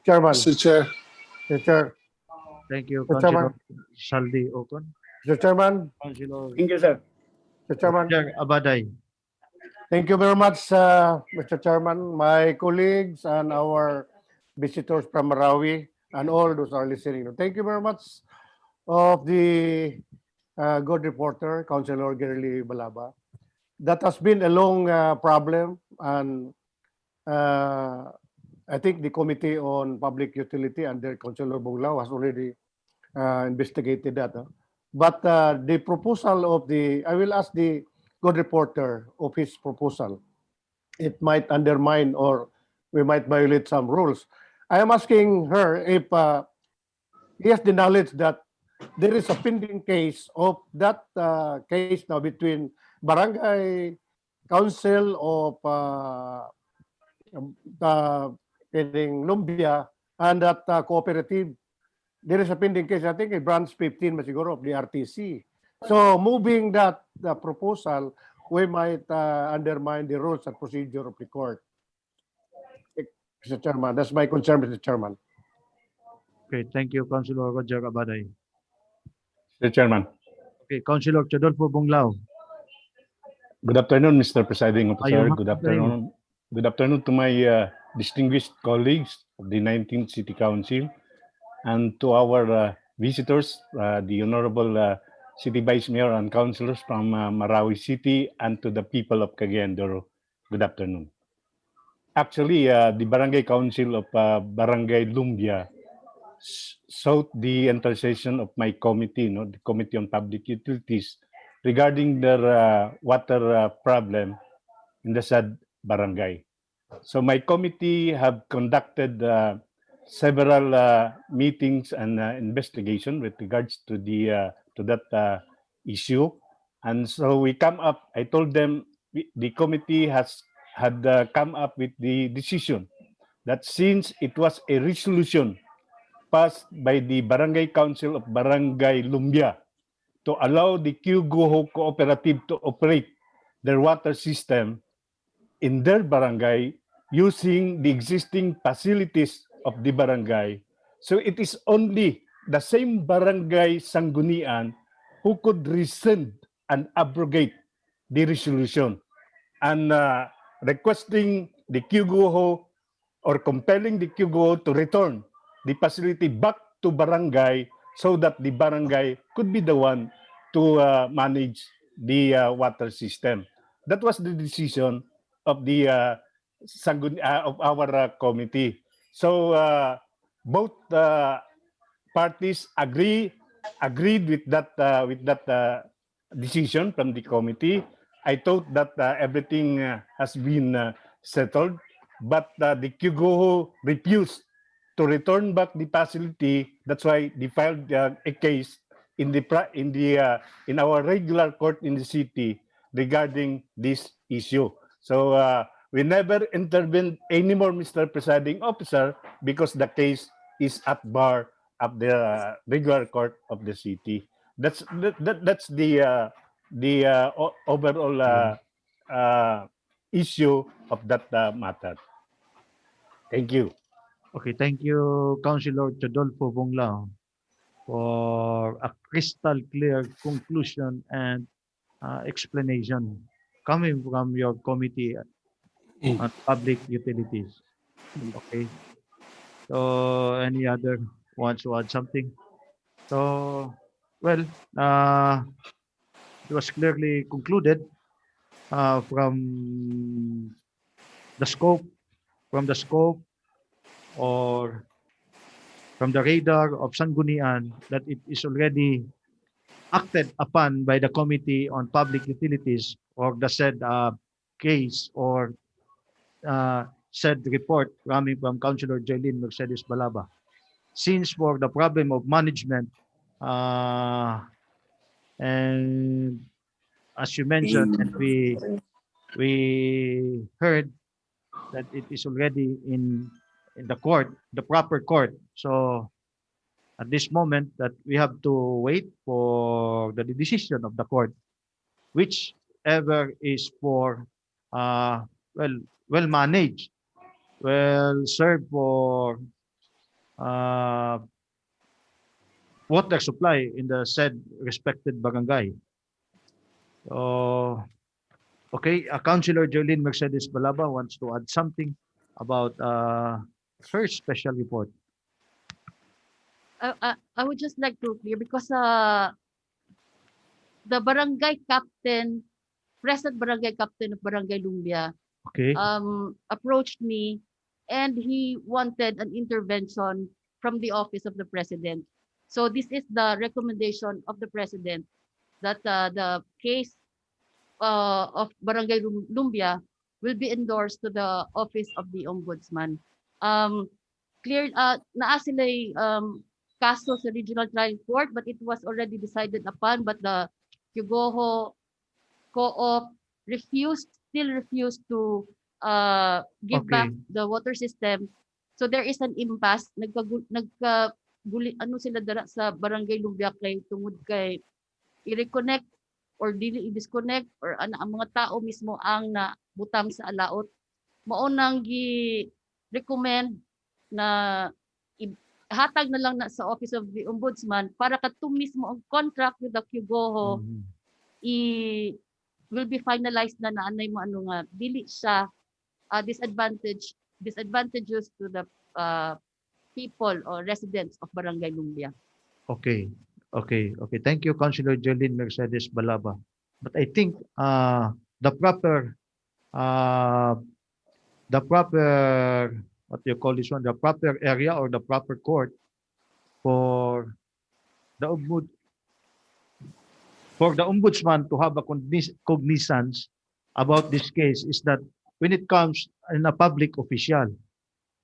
Chairman. Mr. Chair. Mr. Chair. Thank you, Mr. Councilor Chairman. Saldi Ocon. Mr. Chairman. Councilor Thank you, sir. Mr. Chairman. Roger Abaday. Thank you very much, Mr. Chairman, my colleagues and our visitors from Marawi and all those are listening. Thank you very much of the good reporter, Councilor Gerly Balaba. That has been a long problem, and I think the Committee on Public Utility under Councilor Bunglao has already investigated that. But the proposal of I will ask the good reporter of his proposal. It might undermine or we might violate some rules. I am asking her if he has the knowledge that there is a pending case of that case now between Barangay Council of Lumbia and that cooperative. There is a pending case, I think, in branch 15 masiguro of the RTC. So moving that the proposal, we might undermine the rules and procedure of the court. Mr. Chairman, that's my concern, Mr. Chairman. Okay, thank you, Councilor Roger Abaday. Mr. Chairman. Okay, Councilor Chodolfo Bunglao. Good afternoon, Mr. Presiding Officer. Ayun, Good afternoon. Good afternoon to my distinguished colleagues of the 19th City Council and to our visitors, the Honorable City Vice Mayor and councilors from Marawi City, and to the people of Cagayan de Oro. Good afternoon. Actually, the Barangay Council of Barangay Lumbia sought the intercession of my committee, the Committee on Public Utilities, regarding their water problem in the said barangay. So my committee have conducted several meetings and investigation with regards to that issue, and so we come up. I told them the committee had come up with the decision that since it was a resolution passed by the Barangay Council of Barangay Lumbia to allow the Kyuguho Cooperative to operate their water system in their barangay using the existing facilities of the barangay. So it is only the same barangay Sanggunian who could rescind and abrogate the resolution and requesting the Kyuguho or compelling the Kyuguho to return the facility back to barangay so that the barangay could be the one to manage the water system. That was the decision of the of our committee. So both parties agreed with that decision from the committee. I thought that everything has been settled, but the Kyugoho refused to return back the facility. That's why they filed a case in in our regular court in the city regarding this issue. So we never intervened anymore, Mr. Presiding Officer, because the case is at bar of the regular court of the city. That's the overall issue of that matter. Thank you. Okay, thank you, Councilor Chodolfo Bonglao, for a crystal clear conclusion and explanation coming from your committee on public utilities. Okay. So, any other wants to add something? So, well, it was clearly concluded from the scope, from the scope or from the radar of Sangguniang that it is already acted upon by the Committee on Public Utilities or the said case or said report coming from Councilor Jaylin Mercedes Balaba. Since for the problem of management, and as you mentioned, and we heard that it is already in the court, the proper court. So at this moment that we have to wait for the decision of the court, whichever is for well well managed, well served for uh, water supply in the said respected barangay. So, okay, Councilor Jolene Mercedes Balaba wants to add something about her special report. I would just like to clear because the barangay captain, present barangay captain of Barangay Lumbia, Okay. approached me and he wanted an intervention from the office of the president. So this is the recommendation of the president that the case of Barangay Lumbia will be endorsed to the office of the ombudsman. Clear naa sila'y kaso sa regional trial court but it was already decided upon but the Cugoho Co-op still refused to give back Okay. the water system. So there is an impasse. Ano sila dara sa Barangay Lumbia kay tungod kay i-reconnect or dili i-disconnect or ang mga tao mismo ang nabutang sa alaot. Maunang gi-recommend na hatag na lang na sa Office of the Ombudsman para kato mismo ang contract with the Cugoho will be finalized na naanay mo ano nga dili siya disadvantageous to the people or residents of Barangay Lumbia. Okay. Okay. Okay. Thank you, Councilor Jolene Mercedes Balaba. But I think the proper what do you call this one? The proper area or the proper court for the ombudsman to have a cognizance about this case is that when it comes in a public official,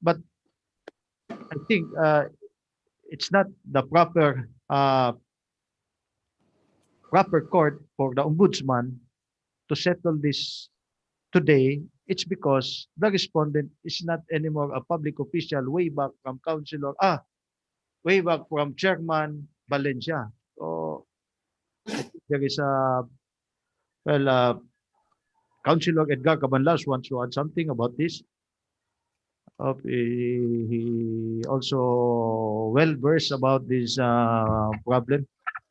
but I think it's not the proper court for the ombudsman to settle this today. It's because the respondent is not anymore a public official way back from way back from Chairman Valencia. So I think there is Councilor Edgar Cabanlas wants to add something about this. He also well versed about this problem.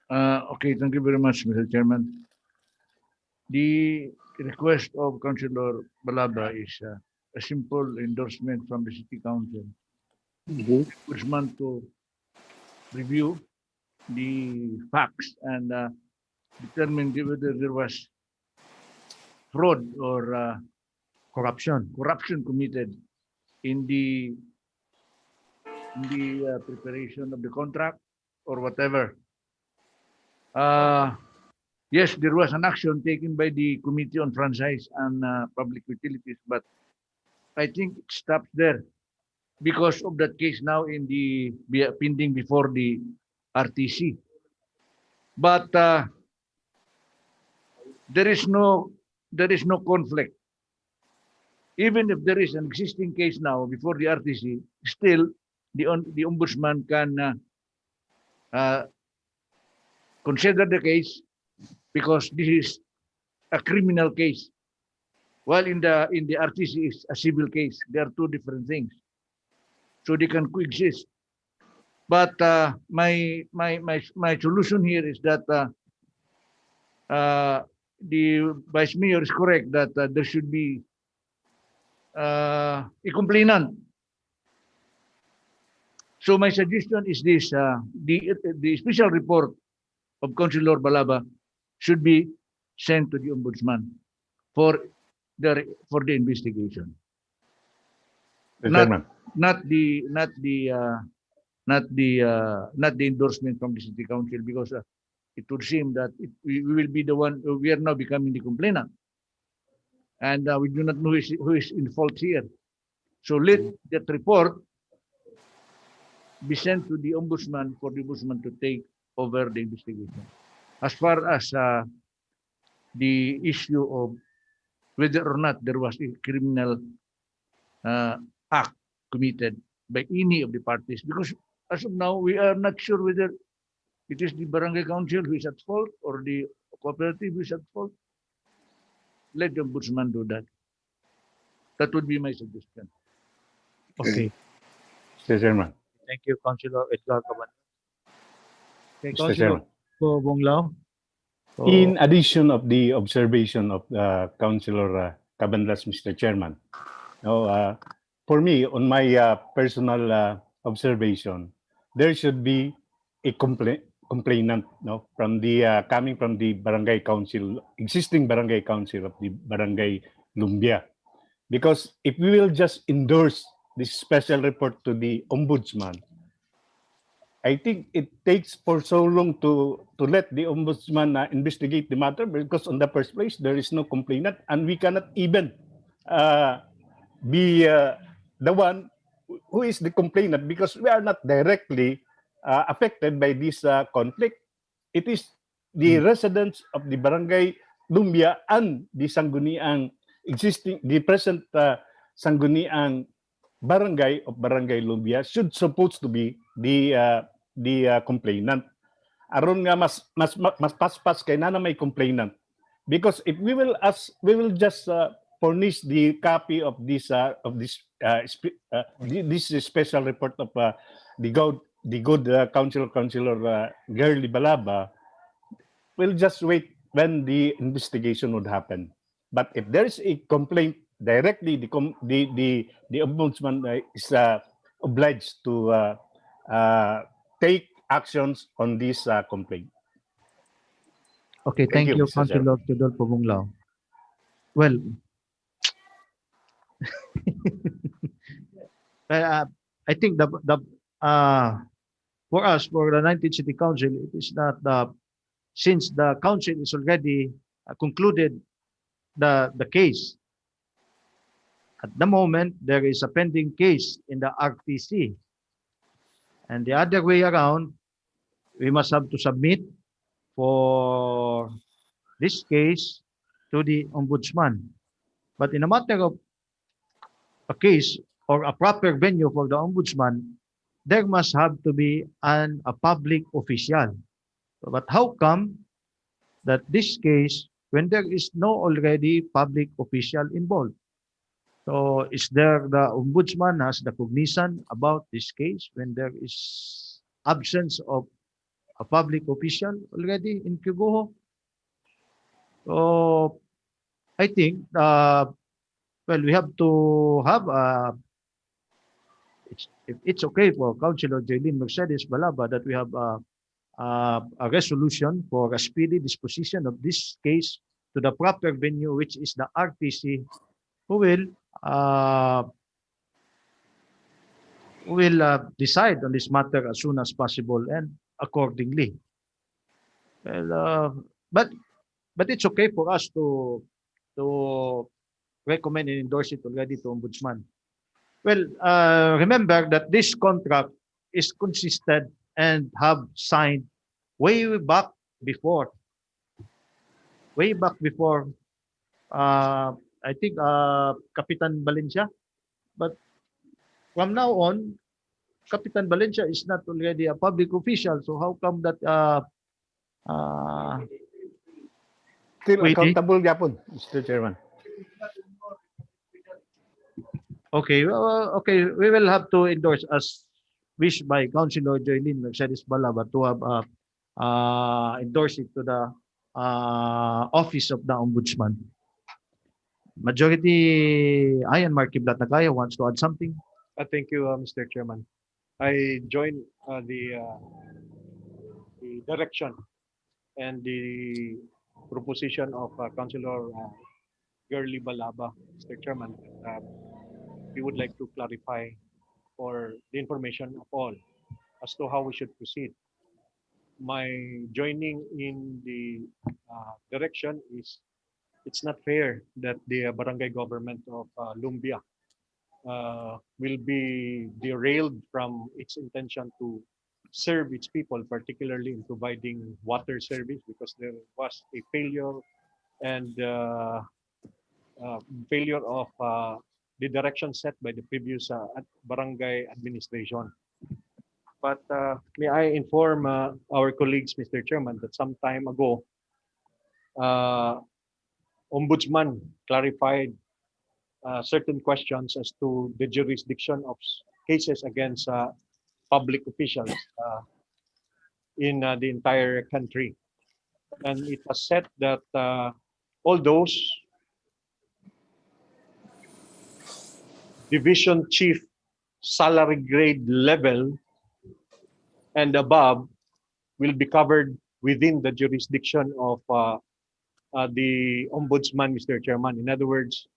Okay, thank you very much, Mr. Chairman. The request of Councilor Balaba is a simple endorsement from the City Council Ombudsman to review the facts and determine whether there was fraud or corruption committed in the preparation of the contract or whatever. Yes, there was an action taken by the Committee on Franchise and Public Utilities, but I think it stops there because of that case now in the pending before the RTC. But there is no conflict. Even if there is an existing case now before the RTC, still the ombudsman can consider the case because this is a criminal case, while in the RTC is a civil case. They are two different things, so they can coexist. But my solution here is that the vice mayor is correct that there should be a complainant. So my suggestion is this: the special report of Councilor Balaba should be sent to the ombudsman for the investigation. Chairman. Not the endorsement from the city council, because it would seem that we will be the one. We are now becoming the complainant, and we do not know who is in fault here. So let that report be sent to the ombudsman for the ombudsman to take over the investigation. As far as the issue of whether or not there was a criminal act committed by any of the parties, because as of now we are not sure whether it is the barangay council who is at fault or the cooperative who is at fault. Let the ombudsman do that. That would be my suggestion. Okay. Mr. Chairman. Thank you, Councilor Edgar Caban. Okay, Mr. Councilor Chairman. Bonglao. In addition of the observation of Councilor Cabandas, Mr. Chairman, for me, on my personal observation, there should be a complainant, from the coming from the barangay council, existing barangay council of the barangay Lumbia, because if we will just endorse this special report to the ombudsman, I think it takes for so long to let the ombudsman investigate the matter, because on the first place there is no complainant, and we cannot even be the one who is the complainant, because we are not directly affected by this conflict. It is the residents of the barangay Lumbia and the Sangguniang the present Sangguniang barangay of barangay Lumbia should supposed to be the complainant. Aron nga mas paspas kay na may complainant, because if we will just furnish the copy of this special report of the good councilor Girly Balaba, we'll just wait when the investigation would happen. But if there is a complaint directly, the ombudsman is obliged to take actions on this complaint. Okay, thank you, Mr. Chairman. Councilor Tudolfo Bonglao. Well, I think for us, for the 19th City Council, it is not since the council is already concluded the case. At the moment, there is a pending case in the RTC. And the other way around, we must have to submit for this case to the ombudsman. But in a matter of a case or a proper venue for the ombudsman, there must have to be a public official. But how come that this case, when there is no already public official involved? So is there the ombudsman has the cognizance about this case when there is absence of a public official already in Queguho? So I think, well, we have to have if it's okay for Councilor Jaylene Mercedes Balaba that we have a resolution for a speedy disposition of this case to the proper venue, which is the RTC, who will decide on this matter as soon as possible and accordingly. Well, but it's okay for us to recommend and endorse it already to Ombudsman. Well, remember that this contract is consisted and have signed way back before, way back before, I think, Kapitan Valencia. But from now on, Kapitan Valencia is not already a public official. So how come that Still wait, accountable yapon, Mr. Chairman. okay, okay, we will have to endorse as wished by Councilor Joylene Mercedes Balaba to have endorse it to the office of the Ombudsman. Majority Ayan Markiblat Nagaya wants to add something. Thank you, Mr. Chairman. I join the direction and the proposition of Councilor Girly Balaba, Mr. Chairman. We would like to clarify for the information of all as to how we should proceed. My joining in the direction is it's not fair that the barangay government of Lumbia will be derailed from its intention to serve its people, particularly in providing water service, because there was a failure and failure of the direction set by the previous barangay administration. But may I inform our colleagues, Mr. Chairman, that some time ago, Ombudsman clarified certain questions as to the jurisdiction of cases against public officials in the entire country. And it was said that all those division chief salary grade level and above will be covered within the jurisdiction of the Ombudsman, Mr. Chairman. In other words,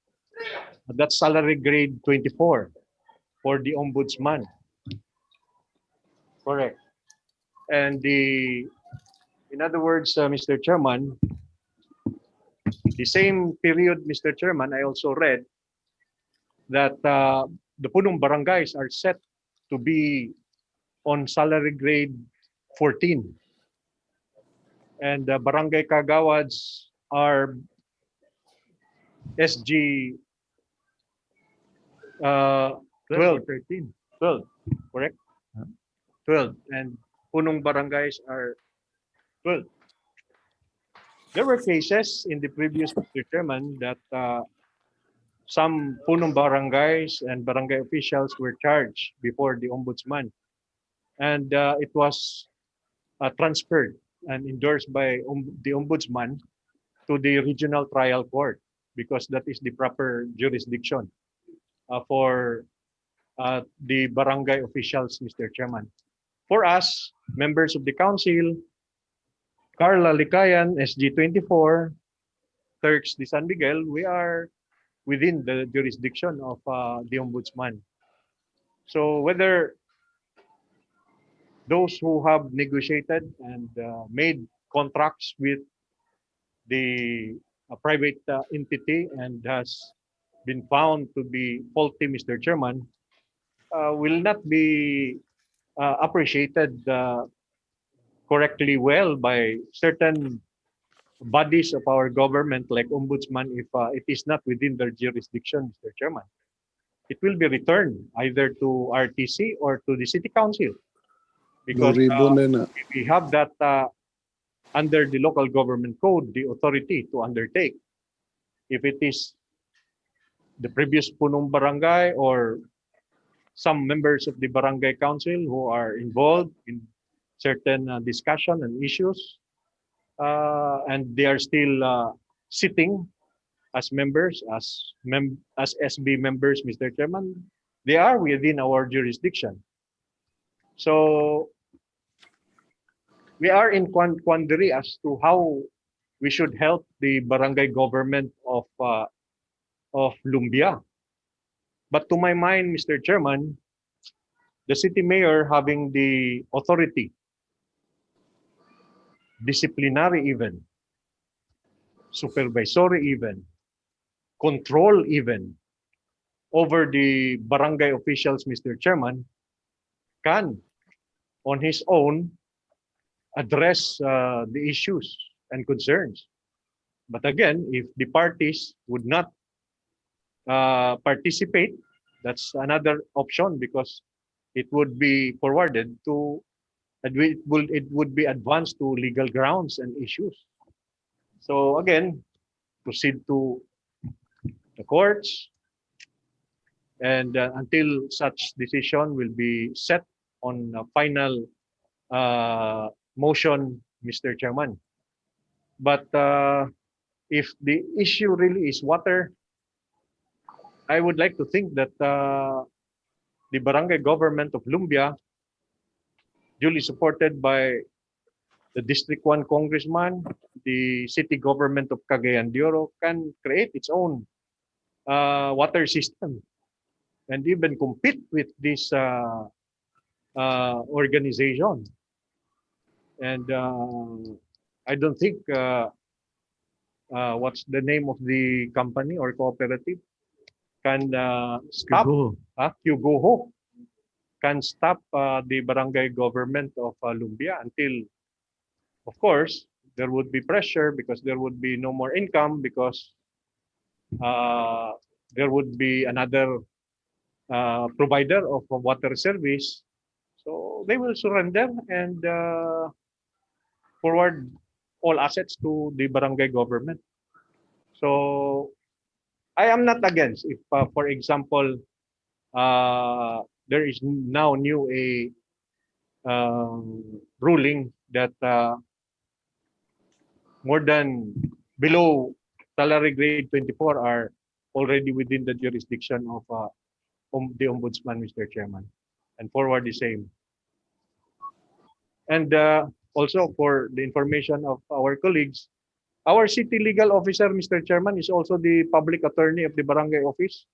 that's salary grade 24 for the Ombudsman. Correct. And in other words, Mr. Chairman, the same period, Mr. Chairman, I also read that the punong barangays are set to be on salary grade 14. And barangay kagawads are SG 12 or 13. 12, correct? 12. And punong barangays are 12. There were cases in the previous Mr. Chairman that some punong barangays and barangay officials were charged before the Ombudsman. And it was transferred and endorsed by the Ombudsman to the regional trial court because that is the proper jurisdiction for the barangay officials, Mr. Chairman. For us, members of the council, Carla Licayan, SG24, Turks de San Miguel, we are within the jurisdiction of the Ombudsman. So whether those who have negotiated and made contracts with the private entity and has been found to be faulty, Mr. Chairman, will not be appreciated correctly well by certain bodies of our government like Ombudsman if it is not within their jurisdiction, Mr. Chairman. It will be returned either to RTC or to the City Council because we have that under the local government code, the authority to undertake. If it is the previous punong barangay or some members of the barangay council who are involved in certain discussion and issues, and they are still sitting as members, as SB members, Mr. Chairman, they are within our jurisdiction. So we are in quandary as to how we should help the barangay government of Lumbia. But to my mind, Mr. Chairman, the city mayor having the authority, disciplinary even, supervisory even, control even, over the barangay officials, Mr. Chairman, can, on his own, address the issues and concerns. But again, if the parties would not participate, that's another option because it would be forwarded to, it would be advanced to legal grounds and issues. So again, proceed to the courts, and until such decision will be set on a final motion, Mr. Chairman. But if the issue really is water, I would like to think that the barangay government of Lumbia, duly supported by the District 1 congressman, the city government of Cagayan de Oro, can create its own water system and even compete with this organization. And I don't think what's the name of the company or cooperative can stop Kyugoho can stop the barangay government of Lumbia until, of course, there would be pressure because there would be no more income because there would be another provider of water service. So they will surrender and forward all assets to the barangay government. So I am not against if, for example, there is now new a ruling that more than below salary grade 24 are already within the jurisdiction of the Ombudsman, Mr. Chairman, and forward the same. And also for the information of our colleagues, our city legal officer, Mr. Chairman, is also the public attorney of the barangay office.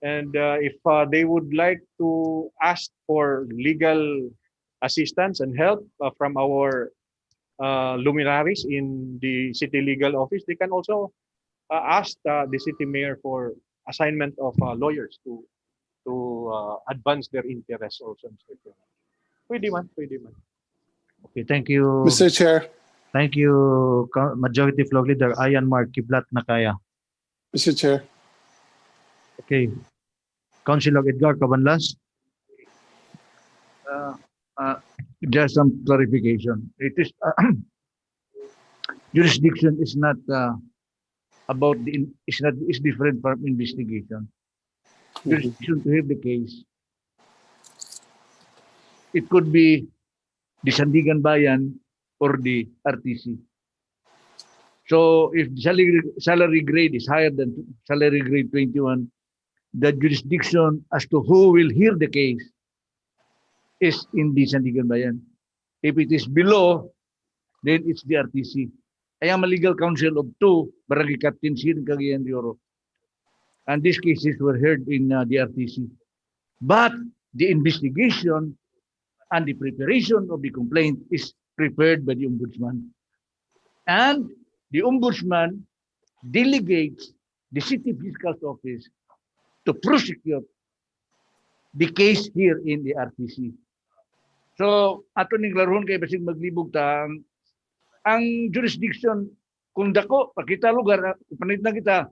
And if they would like to ask for legal assistance and help from our luminaries in the city legal office, they can also ask the city mayor for assignment of lawyers to advance their interests also, Mr. Chairman. Pwede man, pwede man. Okay, thank you. Mr. Chair, Thank you, Majority Floor Leader Ayan Mark Kiblat Nakaya. Mr. Chair. Okay. Councilor Edgar Cabanlas. Just some clarification. It is jurisdiction is not about the is different from investigation. Jurisdiction to hear the case. It could be the Sandigan Bayan or the RTC. So if salary grade is higher than salary grade 21, the jurisdiction as to who will hear the case is in the Sandigan Bayan. If it is below, then it's the RTC. I am a legal counsel of 2 barangay captains here in Cagayan de Oro. And these cases were heard in the RTC. But the investigation and the preparation of the complaint is prepared by the Ombudsman. And the Ombudsman delegates the City Fiscal's Office to prosecute the case here in the RTC. So, ato ning laron kay basig maglibog ta ang jurisdiction kung dako pakita lugar panit na kita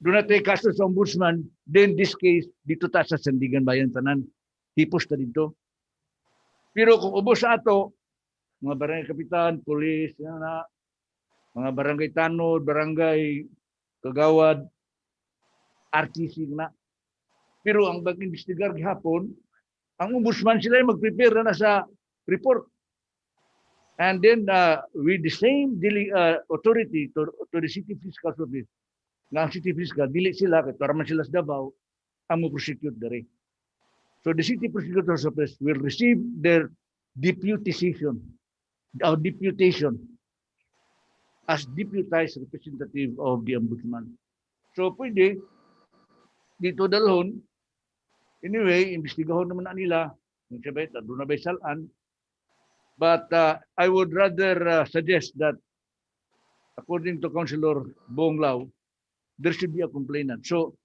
do not take kaso sa Ombudsman, then this case dito ta sa Sandigan Bayan tanan hipos ta dito. Pero kung ubos sa ato mga barangay kapitan, pulis, mga barangay tanod, barangay kagawad, RTC na. Pero ang pag-investigar gihapon, ang Ombudsman sila mag-prepare na sa report. And then with the same authority to the City Fiscal's Office, nga ang City Fiscal, dili sila, kaya man sila sa Davao, ang mo-prosecute dere. So the city prosecutor's office will receive their deputation as deputized representative of the ombudsman. So pwede dito dalhon, anyway, imbestigahon naman na nila, kung sabay, doon na ba salaan. But I would rather suggest that according to Councilor Bonglao, there should be a complainant. So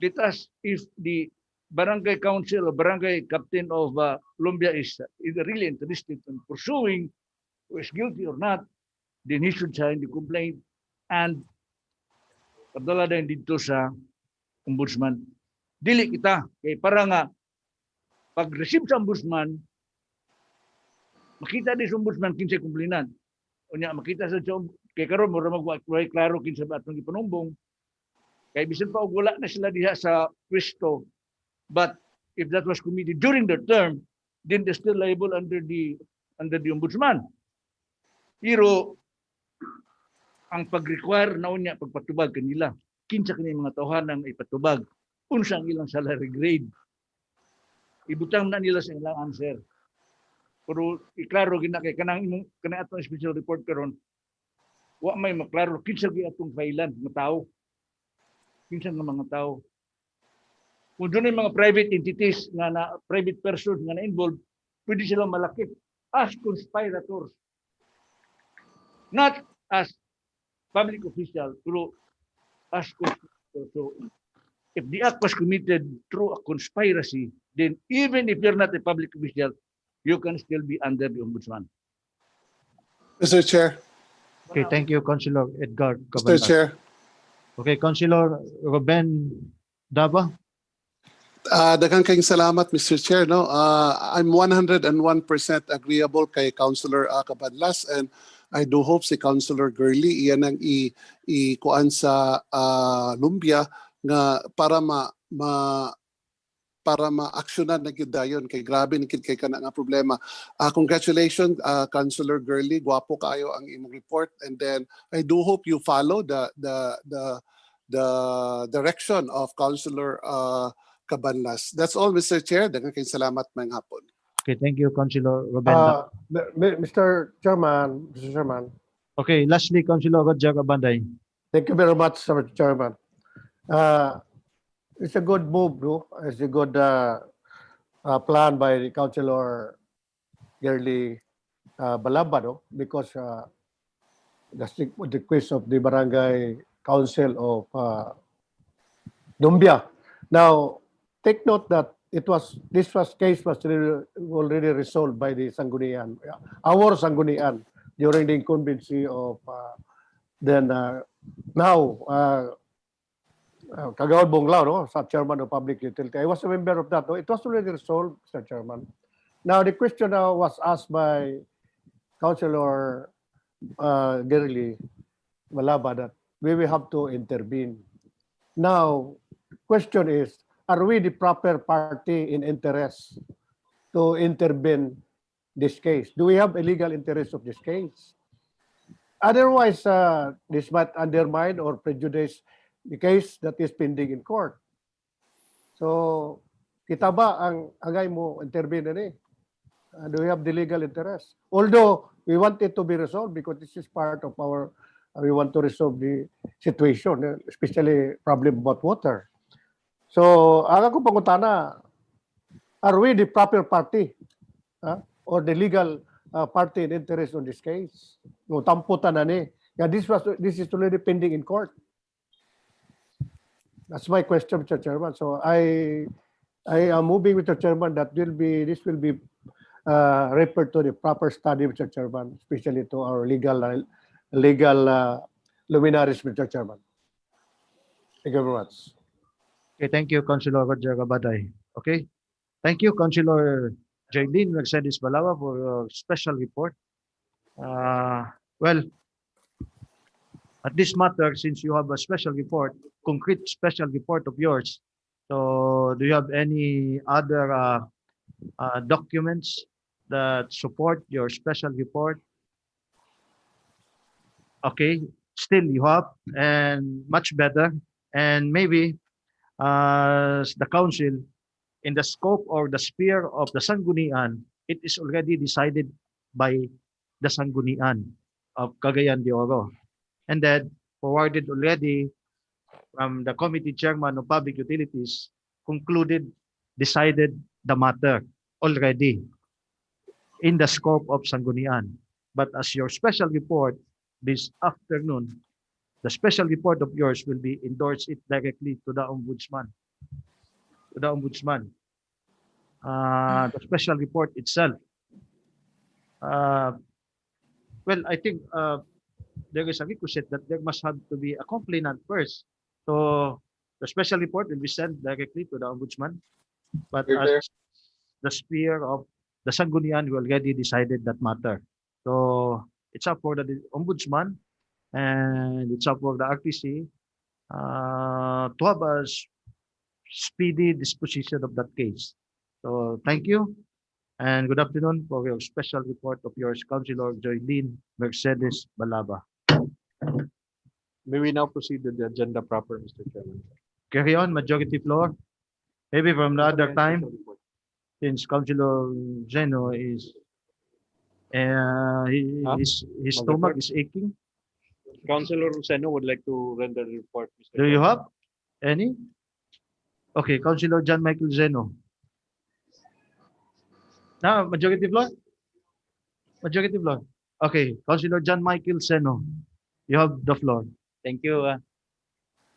let us, if the barangay council or barangay captain of Lumbia is really interested in pursuing who is guilty or not, then he should sign the complaint and padala din dito sa ombudsman. Dili kita, kay para nga pag-receive sa ombudsman, makita din sa ombudsman kinsay kumplinan. O niya, makita sa kay karon mo magway klaro kinsa ba atong ipanumbong. Kay bisan pa og wala na sila diha sa pwesto, but if that was committed during their term, then they're still liable under the ombudsman. Pero ang pag-require na unya pagpatubag kanila, kinsa kini mga tawhanang ipatubag, unsa ang ilang salary grade. Ibutang na nila sa ilang answer. Pero iklaro gina kay kanang atong special report karon, wa may maklaro kinsa gi atong failan nga tao. Kinsa nga mga tao. Kung doon mga private entities nga na private persons nga na-involved, pwede silang malakip as conspirators. Not as public official, pero as conspirators. So, if the act was committed through a conspiracy, then even if you're not a public official, you can still be under the ombudsman. Mr. Chair. Okay, thank you, Councilor Edgar Mr. Cabandas. Chair. Okay, Councilor Ruben Dava. Daghang kayong salamat, Mr. Chair. No? I'm 101% agreeable kay Councilor Cabanlas, and I do hope si Councilor Gurley iyan ang ikuan sa Lumbia nga para ma-actionan na gyud dayon kay grabe ni kay kana nga problema. Congratulations, Councilor Gurley, gwapo kayo ang imong report, and then I do hope you follow the direction of Councilor Cabanlas. That's all, Mr. Chair. Daghang kayong salamat mayang hapon. Okay, thank you, Councilor Ruben Dava. Mr. Chairman, Okay, lastly, Councilor Roger Cabanday. thank you very much, Mr. Chairman. It's a good move, no? It's a good plan by the Councilor Gerly Balaba, no? Because the request of the Barangay Council of Lumbia. Now, take note that this case was already resolved by the Sanggunian, our Sanggunian, during the incumbency of Cagayan de Oro, no, sa Chairman of Public Utility. I was a member of that. No? It was already resolved, Mr. Chairman. Now, the question now was asked by Councilor Gerly Malaba that we will have to intervene. Now, question is, are we the proper party in interest to intervene this case? Do we have a legal interest of this case? Otherwise, this might undermine or prejudice the case that is pending in court. So, kita ba ang agay mo intervene ni? Do we have the legal interest? Although, we want it to be resolved because this is part of our, we want to resolve the situation, especially problem about water. So, ang ako pangutana, are we the proper party or the legal party in interest on this case? No, tamputan na ni. Yeah, this is already pending in court. That's my question, Mr. Chairman. So I am moving, Mr. Chairman, that this will be referred to the proper study, Mr. Chairman, especially to our legal luminaries, Mr. Chairman. Thank you very much. Okay, thank you, Councilor Roger Cabanday. Okay, thank you, Councilor Jaylene Mercedes Balawa, for your special report. Well, at this matter, since you have a special report, concrete special report of yours, so do you have any other documents that support your special report? Okay, still you have, and much better. And maybe as the council, in the scope or the sphere of the Sanggunian, it is already decided by the Sanggunian of Cagayan de Oro. And then forwarded already from the committee chairman of public utilities, concluded, decided the matter already in the scope of Sanggunian. But as your special report this afternoon, the special report of yours will be endorsed it directly to the ombudsman. To the ombudsman. The special report itself. Uh, well, I think there is a requisite that there must have to be a complainant first. So the special report will be sent directly to the ombudsman. But as the sphere of the Sanggunian, we already decided that matter. So it's up for the ombudsman and it's up for the RTC to have a speedy disposition of that case. So thank you and good afternoon for your special report of yours, Councilor Joylene Mercedes Balaba. May we now proceed with the agenda proper, Mr. Chairman? Carry on, majority floor. Maybe from the other time, since Councilor Zeno is, his stomach is aching. Councilor Luceno would like to render the report, Mr. Do you Chairman. have any? Okay, Councilor John Michael Zeno. Now, majority floor? Majority floor. Okay, Councilor John Michael Zeno, you have the floor. Thank you,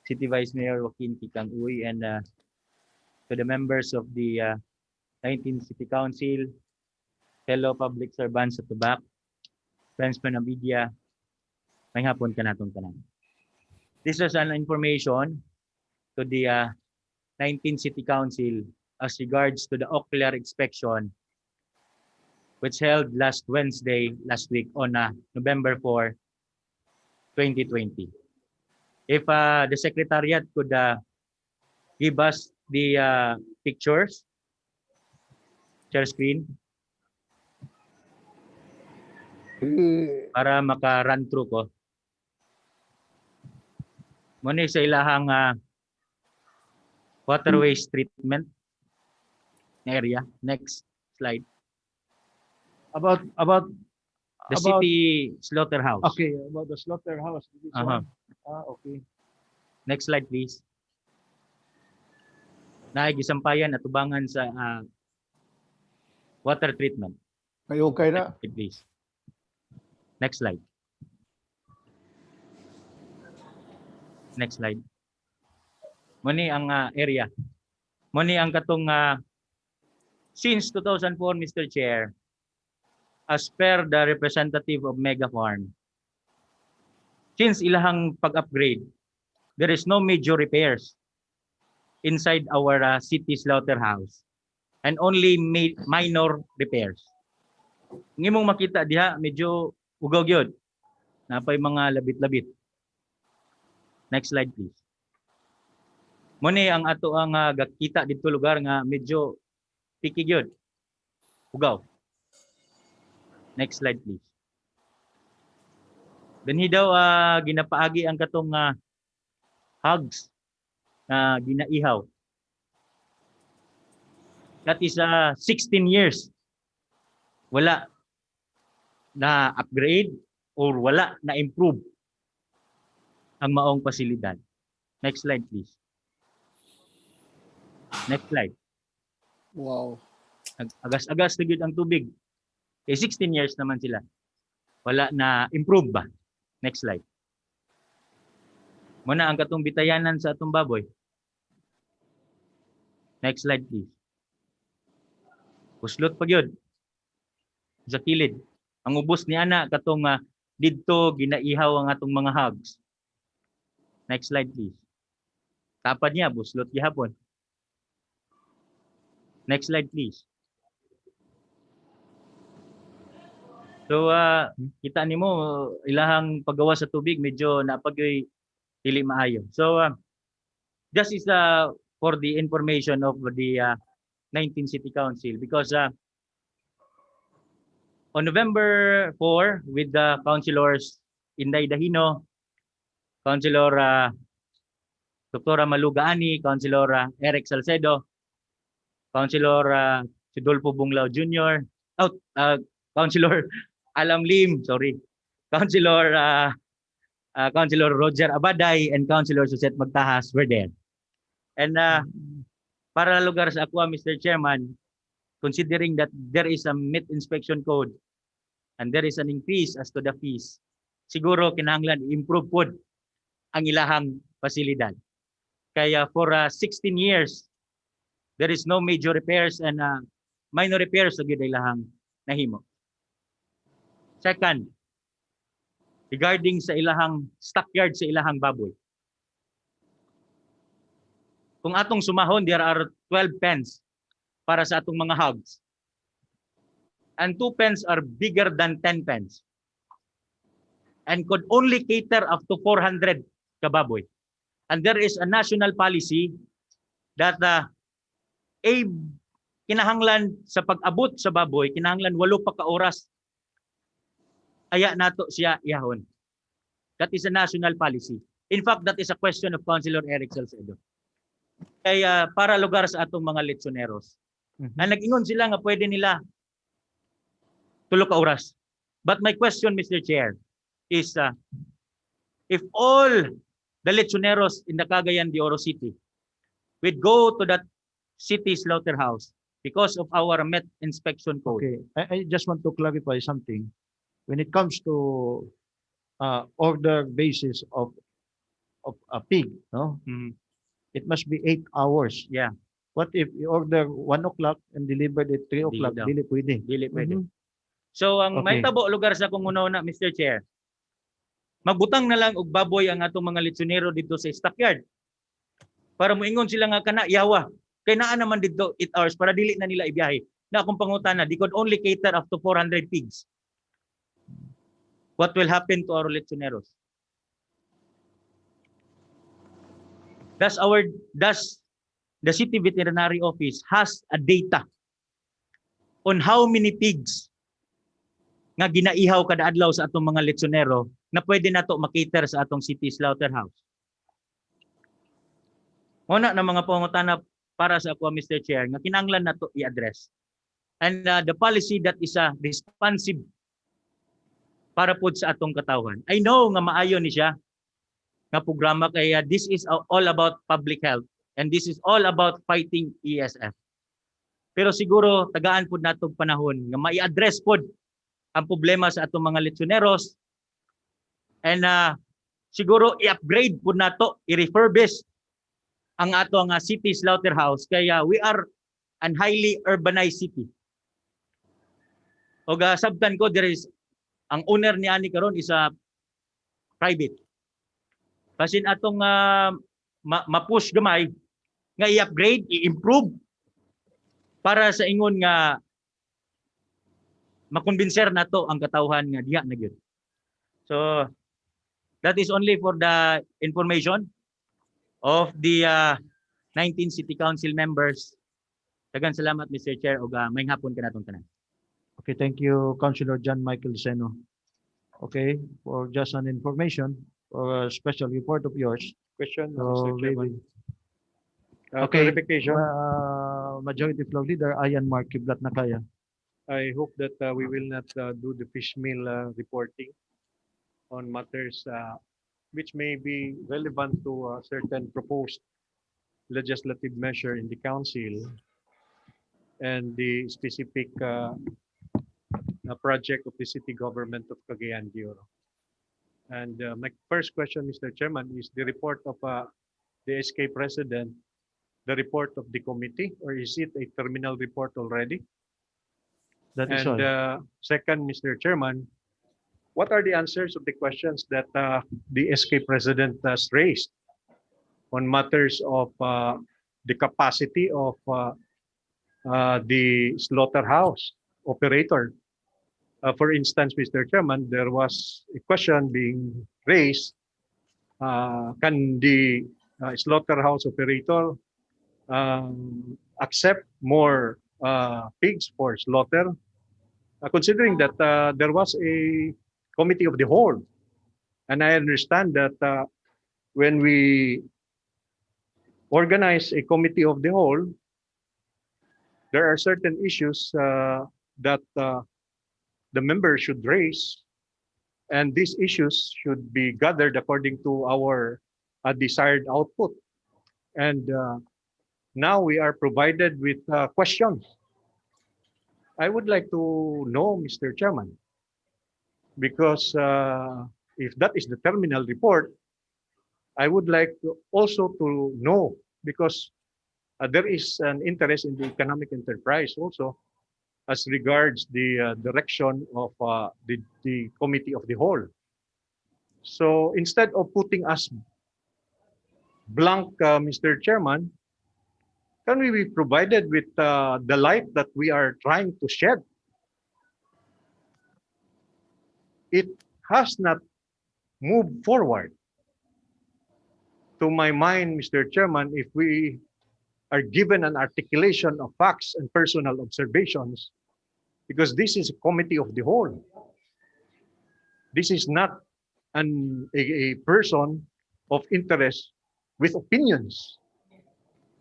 City Vice Mayor Joaquin Kikang Uy, and to the members of the 19th City Council, fellow public servants at the back, friends pa ng media, may hapon ka natong tanan. This is an information to the 19th City Council as regards to the ocular inspection which held last Wednesday, last week on November 4, 2020. If the Secretariat could give us the pictures, share screen, para maka-run through ko. Muna sa ilahang waterways treatment area. Next slide. About The city slaughterhouse. okay, about the slaughterhouse. This one. Okay. Next slide, please. Naigisampayan at tubangan sa water treatment. Ay, okay na. Next slide, please. Next slide. Next slide. Muni ang area. Muni ang katong since 2004, Mr. Chair, as per the representative of Mega Farm, since ilahang pag-upgrade, there is no major repairs inside our city slaughterhouse and only minor repairs. Ngimong makita diha medyo ugaw gyud. Napay mga labit-labit. Next slide please. Muni ang ato ang gakita dito lugar nga medyo piki gyud. Ugaw. Next slide please. Ganhi daw ginapaagi ang katong hogs na ginaihaw. That is 16 years. Wala na upgrade or wala na improve ang maong pasilidad. Next slide please. Next slide. Wow. Agas-agas na gyud ang tubig. 16 years naman sila. Wala na improve ba? Next slide. Muna ang katong bitayanan sa atong baboy. Next slide please. Puslot pa gyud. Sa kilid. Ang ubos ni ana katong didto ginaihaw ang atong mga hogs. Next slide please. Tapad niya buslot gihapon. Next slide please. So kita nimo ilahang paggawa sa tubig medyo napagyoy dili maayo. So just is for the information of the 19th City Council because on November 4 with the councilors Inday Dahino, Councilor Dr. Malugaani, Councilor Eric Salcedo, Councilor Sidolfo Bunglao Jr., Councilor Alam Lim, sorry, Councilor Councilor Roger Abaday, and Councilor Suset Magtahas were there. And para lugar sa ako, Mr. Chairman, considering that there is a meat inspection code and there is an increase as to the fees, siguro kinahanglan improve po ang ilahang pasilidad. Kaya for 16 years, there is no major repairs and minor repairs sa gyud ilahang nahimo. Second, regarding sa ilahang stockyard sa ilahang baboy. Kung atong sumahon, there are 12 pens para sa atong mga hogs. And 2 pens are bigger than 10 pens. And could only cater up to 400 kababoy. And there is a national policy that kinahanglan sa pag-abot sa baboy, kinahanglan 8 pa ka oras. Aya nato siya ihahon. That is a national policy. In fact, that is a question of Councilor Eric Salcedo. Kaya para lugar sa atong mga lechoneros. Ang nag-ingon sila nga pwede nila 3 ka oras. But my question, Mr. Chair, is if all the lechoneros in the Cagayan de Oro City would go to that city slaughterhouse because of our met inspection code. Okay, I just want to clarify something. When it comes to order basis of a pig, no? It must be 8 hours. Yeah. What if you order 1 o'clock and delivered at 3 o'clock? daw. Dili pwede. Dili pwede. So ang may Okay. tabo lugar sa kung una, Mr. Chair, magbutang na lang og baboy ang atong mga lechonero dito sa stockyard. Para moingon sila nga kana yawa. Kay naa naman dito 8 hours para dili na nila ibiyahe. Na akong pangutana, they could only cater up to 400 pigs. What will happen to our lechoneros? Thus the city veterinary office has a data on how many pigs nga ginaihaw kada adlaw sa atong mga lechonero na pwede nato makater sa atong city slaughterhouse. Una na mga pangutana para sa ako, Mr. Chair, nga kinahanglan nato i-address. And the policy that is responsive para po sa atong katawhan. I know nga maayo ni siya nga programa kaya this is all about public health and this is all about fighting ESF. Pero siguro tagaan po natong panahon nga mai-address po ang problema sa atong mga lechoneros and siguro i-upgrade po nato, i-refurbish ang atong city slaughterhouse kaya we are an highly urbanized city. O sabtan ko there is ang owner ni ani karon is private. Kasi atong ma-push gamay nga i-upgrade, i-improve para sa ingon nga makonbinser nato ang katawhan nga diha na gyud. So that is only for the information of the 19 City Council members. Daghang salamat, Mr. Chair, ug may hapon ka natong tanan. Okay, thank you, Councilor John Michael Seno. Okay, for just an information or a special report of yours. Question, So Mr. Chairman. maybe, okay, Clarification. Majority Floor Leader, Ayan Mark Kiblat na kaya. I hope that we will not do the fishmeal reporting on matters which may be relevant to a certain proposed legislative measure in the council and the specific project of the city government of Cagayan de Oro. And my first question, Mr. Chairman, is the report of the SK President, the report of the committee, or is it a terminal report already? That is all. And second, Mr. Chairman, what are the answers of the questions that the SK President has raised on matters of the capacity of the slaughterhouse operator? For instance, Mr. Chairman, there was a question being raised, can the slaughterhouse operator accept more pigs for slaughter? Considering that there was a committee of the whole, and I understand that when we organize a committee of the whole, there are certain issues that the members should raise, and these issues should be gathered according to our desired output. And now we are provided with questions. I would like to know, Mr. Chairman, because if that is the terminal report, I would like also to know, because there is an interest in the economic enterprise also as regards the direction of the committee of the whole. So instead of putting us blank, Mr. Chairman, can we be provided with the light that we are trying to shed? It has not moved forward. To my mind, Mr. Chairman, if we are given an articulation of facts and personal observations, because this is a committee of the whole. This is not a person of interest with opinions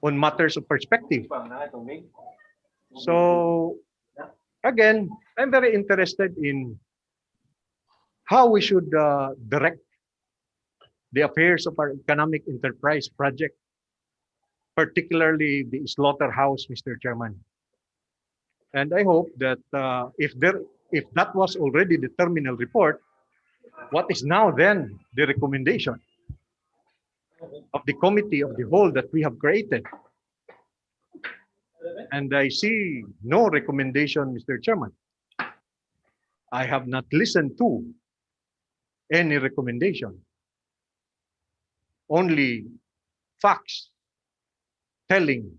on matters of perspective. So again, I'm very interested in how we should direct the affairs of our economic enterprise project, particularly the slaughterhouse, Mr. Chairman. And I hope that if that was already the terminal report, what is now then the recommendation of the committee of the whole that we have created? And I see no recommendation, Mr. Chairman. I have not listened to any recommendation. Only facts, telling,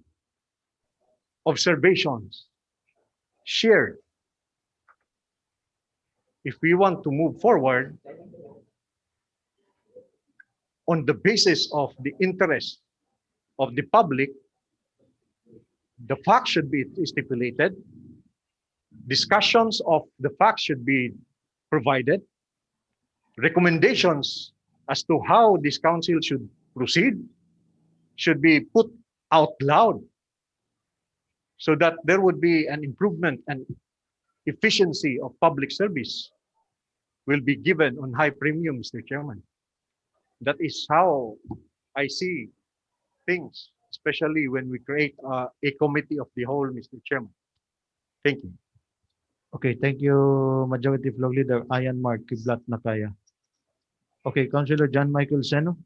observations, shared. If we want to move forward on the basis of the interest of the public, the facts should be stipulated. Discussions of the facts should be provided. Recommendations as to how this council should proceed should be put out loud so that there would be an improvement and efficiency of public service will be given on high premium, Mr. Chairman. That is how I see things, especially when we create a committee of the whole, Mr. Chairman. Thank you. Okay, thank you, Majority Floor Leader Ayan Mark Kiblat Nakaya. Okay, Councilor John Michael Seno.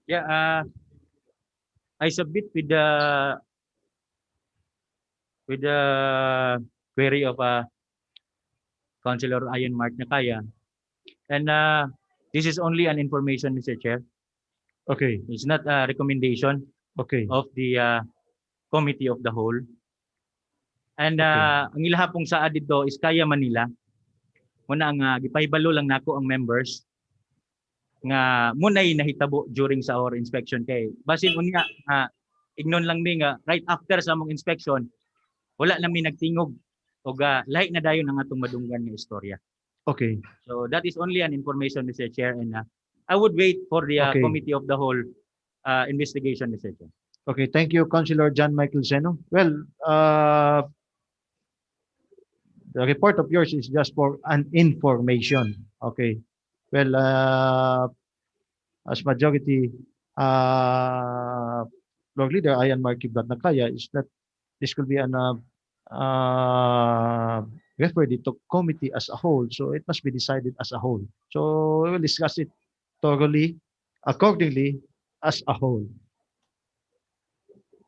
Yeah, I submit with the query of Councilor Ayan Mark Nakaya. And this is only an information, Mr. Chair. Okay, It's not a recommendation okay. of the committee of the whole. And ang ilaha pong saad dito is kaya Manila. Muna ang gipahibalo lang nako ang members nga munay nahitabo during sa our inspection kay basin unya ignon lang mi nga right after sa among inspection wala na mi nagtingog og lahi na dayon ang atong madunggan nga istorya. Okay. So that is only an information, Mr. Chair, and I would wait for the Okay. committee of the whole investigation, Mr. Chair. Okay, thank you, Councilor John Michael Seno. Well, the report of yours is just for an information. Okay. Well, as majority Lord Leader Ayan Mark Kiblat Nakaya is that this could be an referred to committee as a whole, so it must be decided as a whole. So we will discuss it thoroughly, accordingly, as a whole.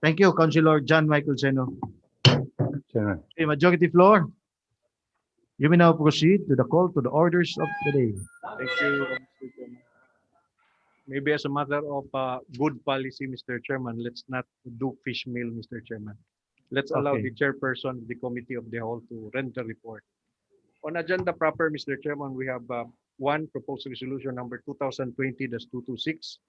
Thank you, Councilor John Michael Seno. Chairman. Okay, Majority Floor, you may now proceed to the call to the orders of the day. Thank you, Mr. Chairman. Maybe as a matter of good policy, Mr. Chairman, let's not do fish meal, Mr. Chairman. Let's allow Okay. the chairperson of the committee of the whole to render report. On agenda proper, Mr. Chairman, we have one proposed resolution number 2020-226,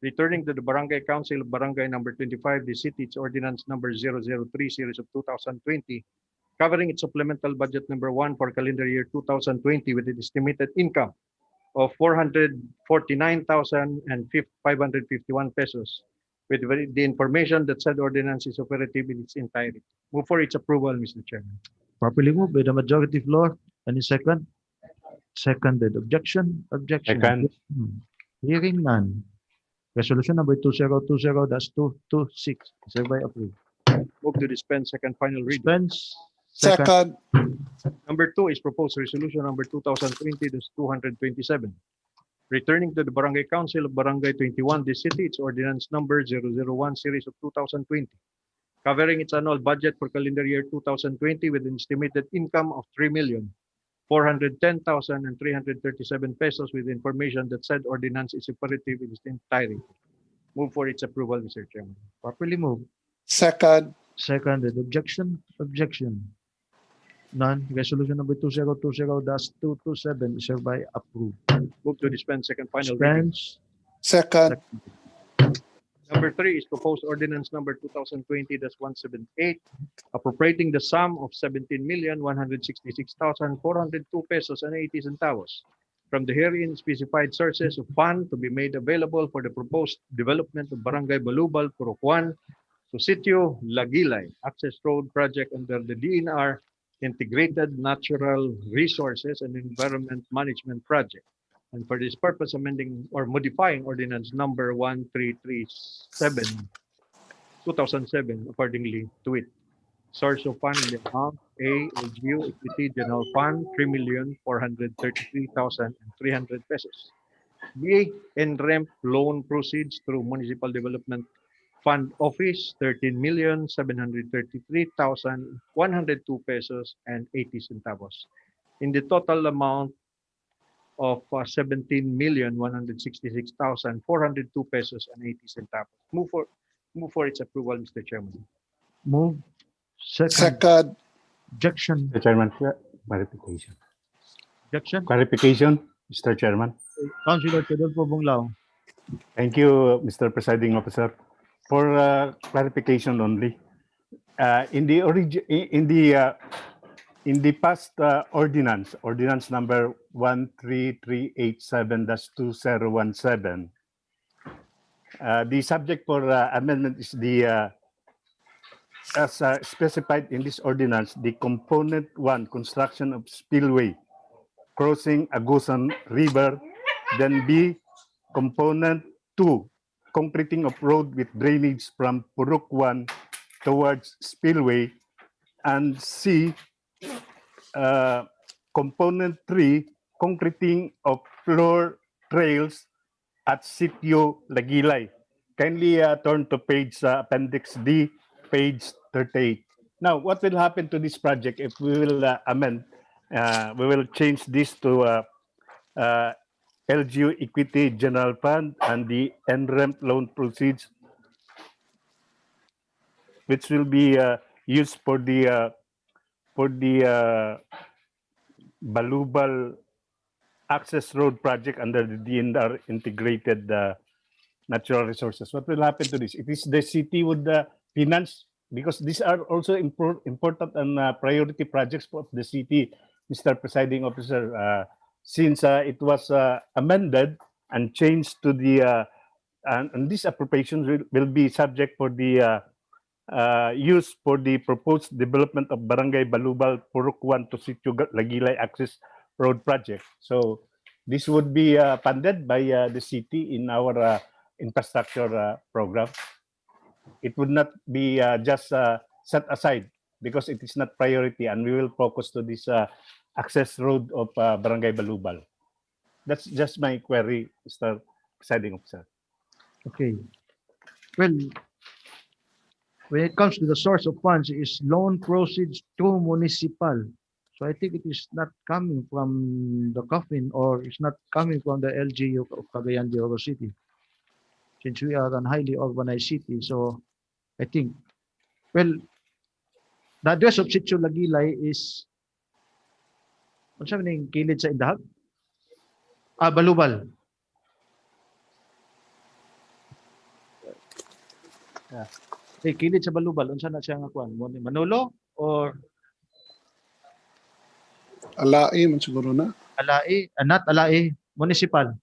returning to the Barangay Council of Barangay number 25, the city, its ordinance number 003 series of 2020, covering its supplemental budget number 1 for calendar year 2020 with an estimated income of 449,551 pesos with the information that said ordinance is operative in its entirety. Move for its approval, Mr. Chairman. Properly moved by the majority floor. Any second? Seconded. Objection? Objection. Second. Hearing none. Resolution number 2020-226 is hereby approved. Move to dispense second final reading. Dispense. Second. Second. Number 2 is proposed resolution number 2020-227. Returning to the Barangay Council of Barangay 21, this city, its ordinance number 001 series of 2020, covering its annual budget for calendar year 2020 with an estimated income of 3,410,337 pesos with information that said ordinance is operative in its entirety. Move for its approval, Mr. Chairman. Properly moved. Second. Seconded. Objection? Objection. None. Resolution number 2020-227 is hereby approved. Move to dispense second final reading. Dispense. Second. Number 3 is proposed ordinance number 2020-178, appropriating the sum of 17,166,402 pesos and 80 centavos from the herein specified sources of fund to be made available for the proposed development of Barangay Balubal, Purok 1, to Sitio Lagilay Access Road Project under the DNR Integrated Natural Resources and Environment Management Project. And for this purpose, amending or modifying ordinance number 1337/2007 accordingly to it. Source of fund in the amount A, LGU Equity General Fund, 3,433,300 pesos. B, NREMP loan proceeds through Municipal Development Fund Office, 13,733,102 pesos and 80 centavos. In the total amount of 17,166,402 pesos and 80 centavos. Move for its approval, Mr. Chairman. Move. Second. Second. Objection. Mr. Chairman, clarification. Objection. Clarification, Mr. Chairman. Councilor Rodolfo Bunglao. Thank you, Mr. Presiding Officer. For clarification only, in the past ordinance number 13387-2017, the subject for amendment is the as specified in this ordinance, the component 1, construction of spillway crossing Agusan River, then B, component 2, concreting of road with drainage from Purok 1 towards spillway, and C, component 3, concreting of floor trails at Sitio Lagilay. Kindly turn to page appendix D, page 38. Now, what will happen to this project if we will amend? We will change this to LGU Equity General Fund and the NREMP loan proceeds, which will be used for the Balubal Access Road Project under the DNR Integrated Natural Resources. What will happen to this? It is the city would finance, because these are also important and priority projects for the city, Mr. Presiding Officer. Since it was amended and changed to the, and these appropriations will be subject for the use for the proposed development of Barangay Balubal, Purok 1 to Sitio Lagilay Access Road Project. So this would be funded by the city in our infrastructure program. It would not be just set aside because it is not priority, and we will focus to this access road of Barangay Balubal. That's just my query, Mr. Presiding Officer. Okay. Well, when it comes to the source of funds, is loan proceeds to municipal. So I think it is not coming from the coffin, or it's not coming from the LGU of Cagayan de Oro City, since we are a highly urbanized city. So I think, well, the address of Sitio Lagilay is, what's happening, kilid sa Indahag? Balubal. Yeah. Hey, kilid sa Balubal, unsa na siya nga kuan? Manolo or Alai man siguro na. Alai? Not Alai. municipal.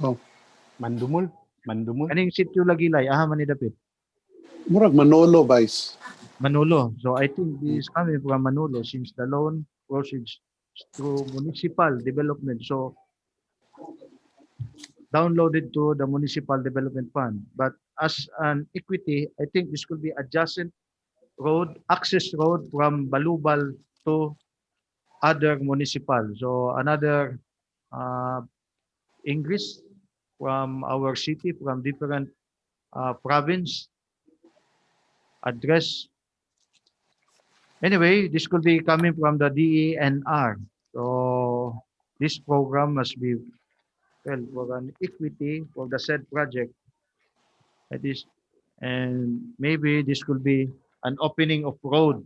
Oh, Mandumul. Kaning sitio Lagilay, aha man ni dapit. murag Manolo, Vice. Manolo. So I think this is coming from Manolo since the loan proceeds through municipal development. So downloaded to the municipal development fund. But as an equity, I think this could be adjacent road, access road from Balubal to other municipal. So another ingress from our city, from different province, address. Anyway, this could be coming from the DENR. So this program must be, well, for an equity for the said project. That is, and maybe this could be an opening of road,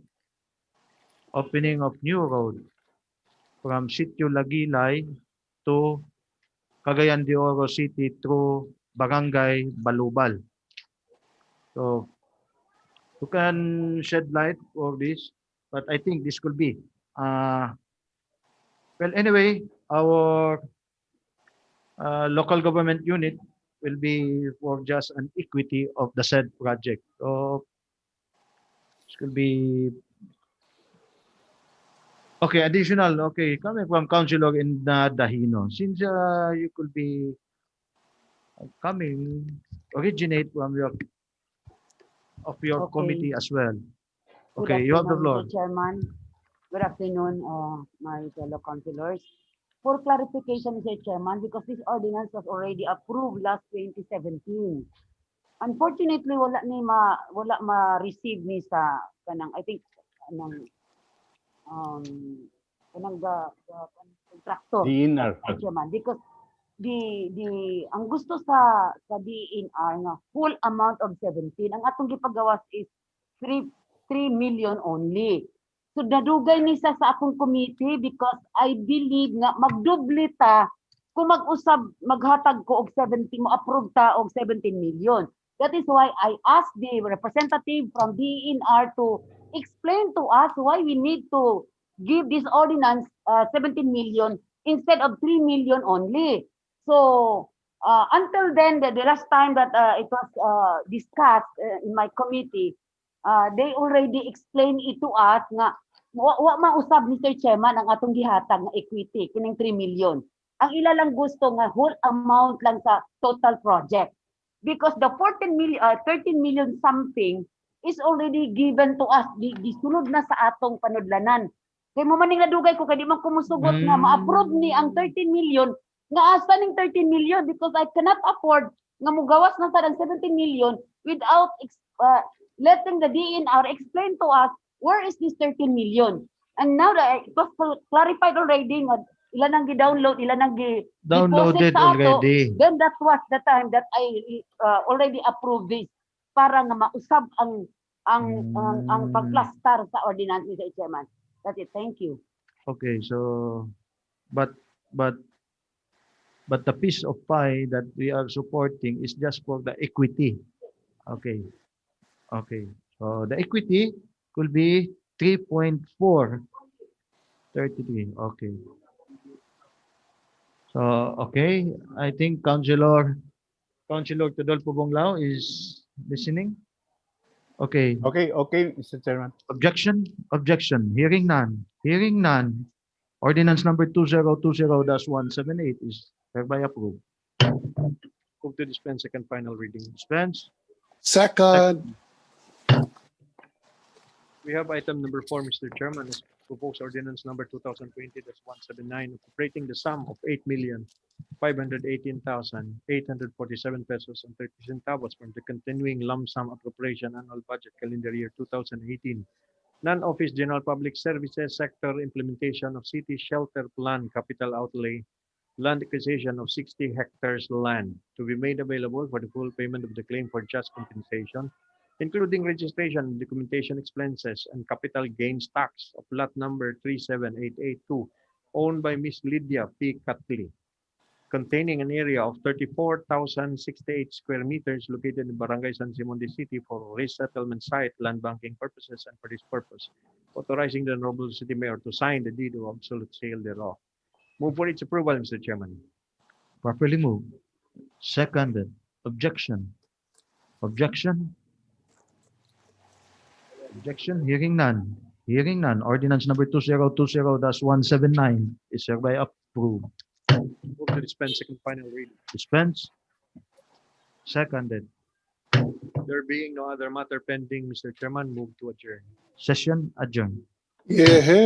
opening of new road from Sitio Lagilay to Cagayan de Oro City through Barangay Balubal. So you can shed light for this, but I think this could be. Well, anyway, our local government unit will be for just an equity of the said project. So this could be okay. Additional, okay, coming from Councilor in Dahino, since you could be coming originate from your Okay. committee as well. Good Okay, you have the afternoon, floor. Mr. Chairman. Good afternoon, my fellow councilors. For clarification, Mr. Chairman, because this ordinance was already approved last 2017. Unfortunately, wala ma-receive ni sa kanang I think kanang kanang contractor. DNR. Mr. Chairman, because ang gusto sa DNR nga full amount of 17, ang atong gipagawas is 3 million only. So nadugay ni sa akong committee because I believe nga magdoble ta kung mag-usab maghatag ko og 17 mo approve ta og 17 million. That is why I asked the representative from DNR to explain to us why we need to give this ordinance 17 million instead of 3 million only. So until then, the last time that it was discussed in my committee, they already explained it to us nga wa mausab Mr. Chairman ang atong gihatag nga equity kining 3 million. Ang ila lang gusto nga whole amount lang sa total project. Because the 13 million something is already given to us, gisunod na sa atong panudlanan. Kay mo maning nadugay ko kay di man kumusugot nga ma-approve ni ang 13 million nga asa ning 13 million because I cannot afford nga mugawas na sa 17 million without letting the DNR explain to us where is this 13 million. And now that it was clarified already nga ilan ang gi-download, ilan ang Downloaded deposit sa ato, already. then that was the time that I already approved this para nga mausab ang pag-cluster sa ordinance ni Chairman. That's it. Thank you. Okay, so but the piece of pie that we are supporting is just for the equity. Okay. Okay. So the equity could be 3.433. Okay. So okay, I think Councilor Tudolfo Bonglao is listening. Okay. Okay, Mr. Chairman. Objection? Hearing none. Ordinance number 2020-178 is hereby approved. Move to dispense second final reading. Dispense. Second. We have item number 4, Mr. Chairman, is proposed ordinance number 2020-179 appropriating the sum of 8,518,847 pesos and 30 centavos from the continuing lump sum appropriation annual budget calendar year 2018. Non-office general public services sector implementation of city shelter plan capital outlay land acquisition of 60 hectares land to be made available for the full payment of the claim for just compensation, including registration and documentation expenses and capital gains tax of lot number 37882, owned by Ms. Lydia P. Catley, containing an area of 34,068 square meters located in Barangay San Simonde City for resettlement site, land banking purposes, and for this purpose, authorizing the Honorable City Mayor to sign the deed of absolute sale thereof. Move for its approval, Mr. Chairman. Properly moved. Seconded. Objection. Objection. Objection. Hearing none. Hearing none. Ordinance number 2020-179 is hereby approved. Move to dispense second final reading. Dispense. Seconded. There being no other matter pending, Mr. Chairman, move to adjourn. Session adjourned. Yeah.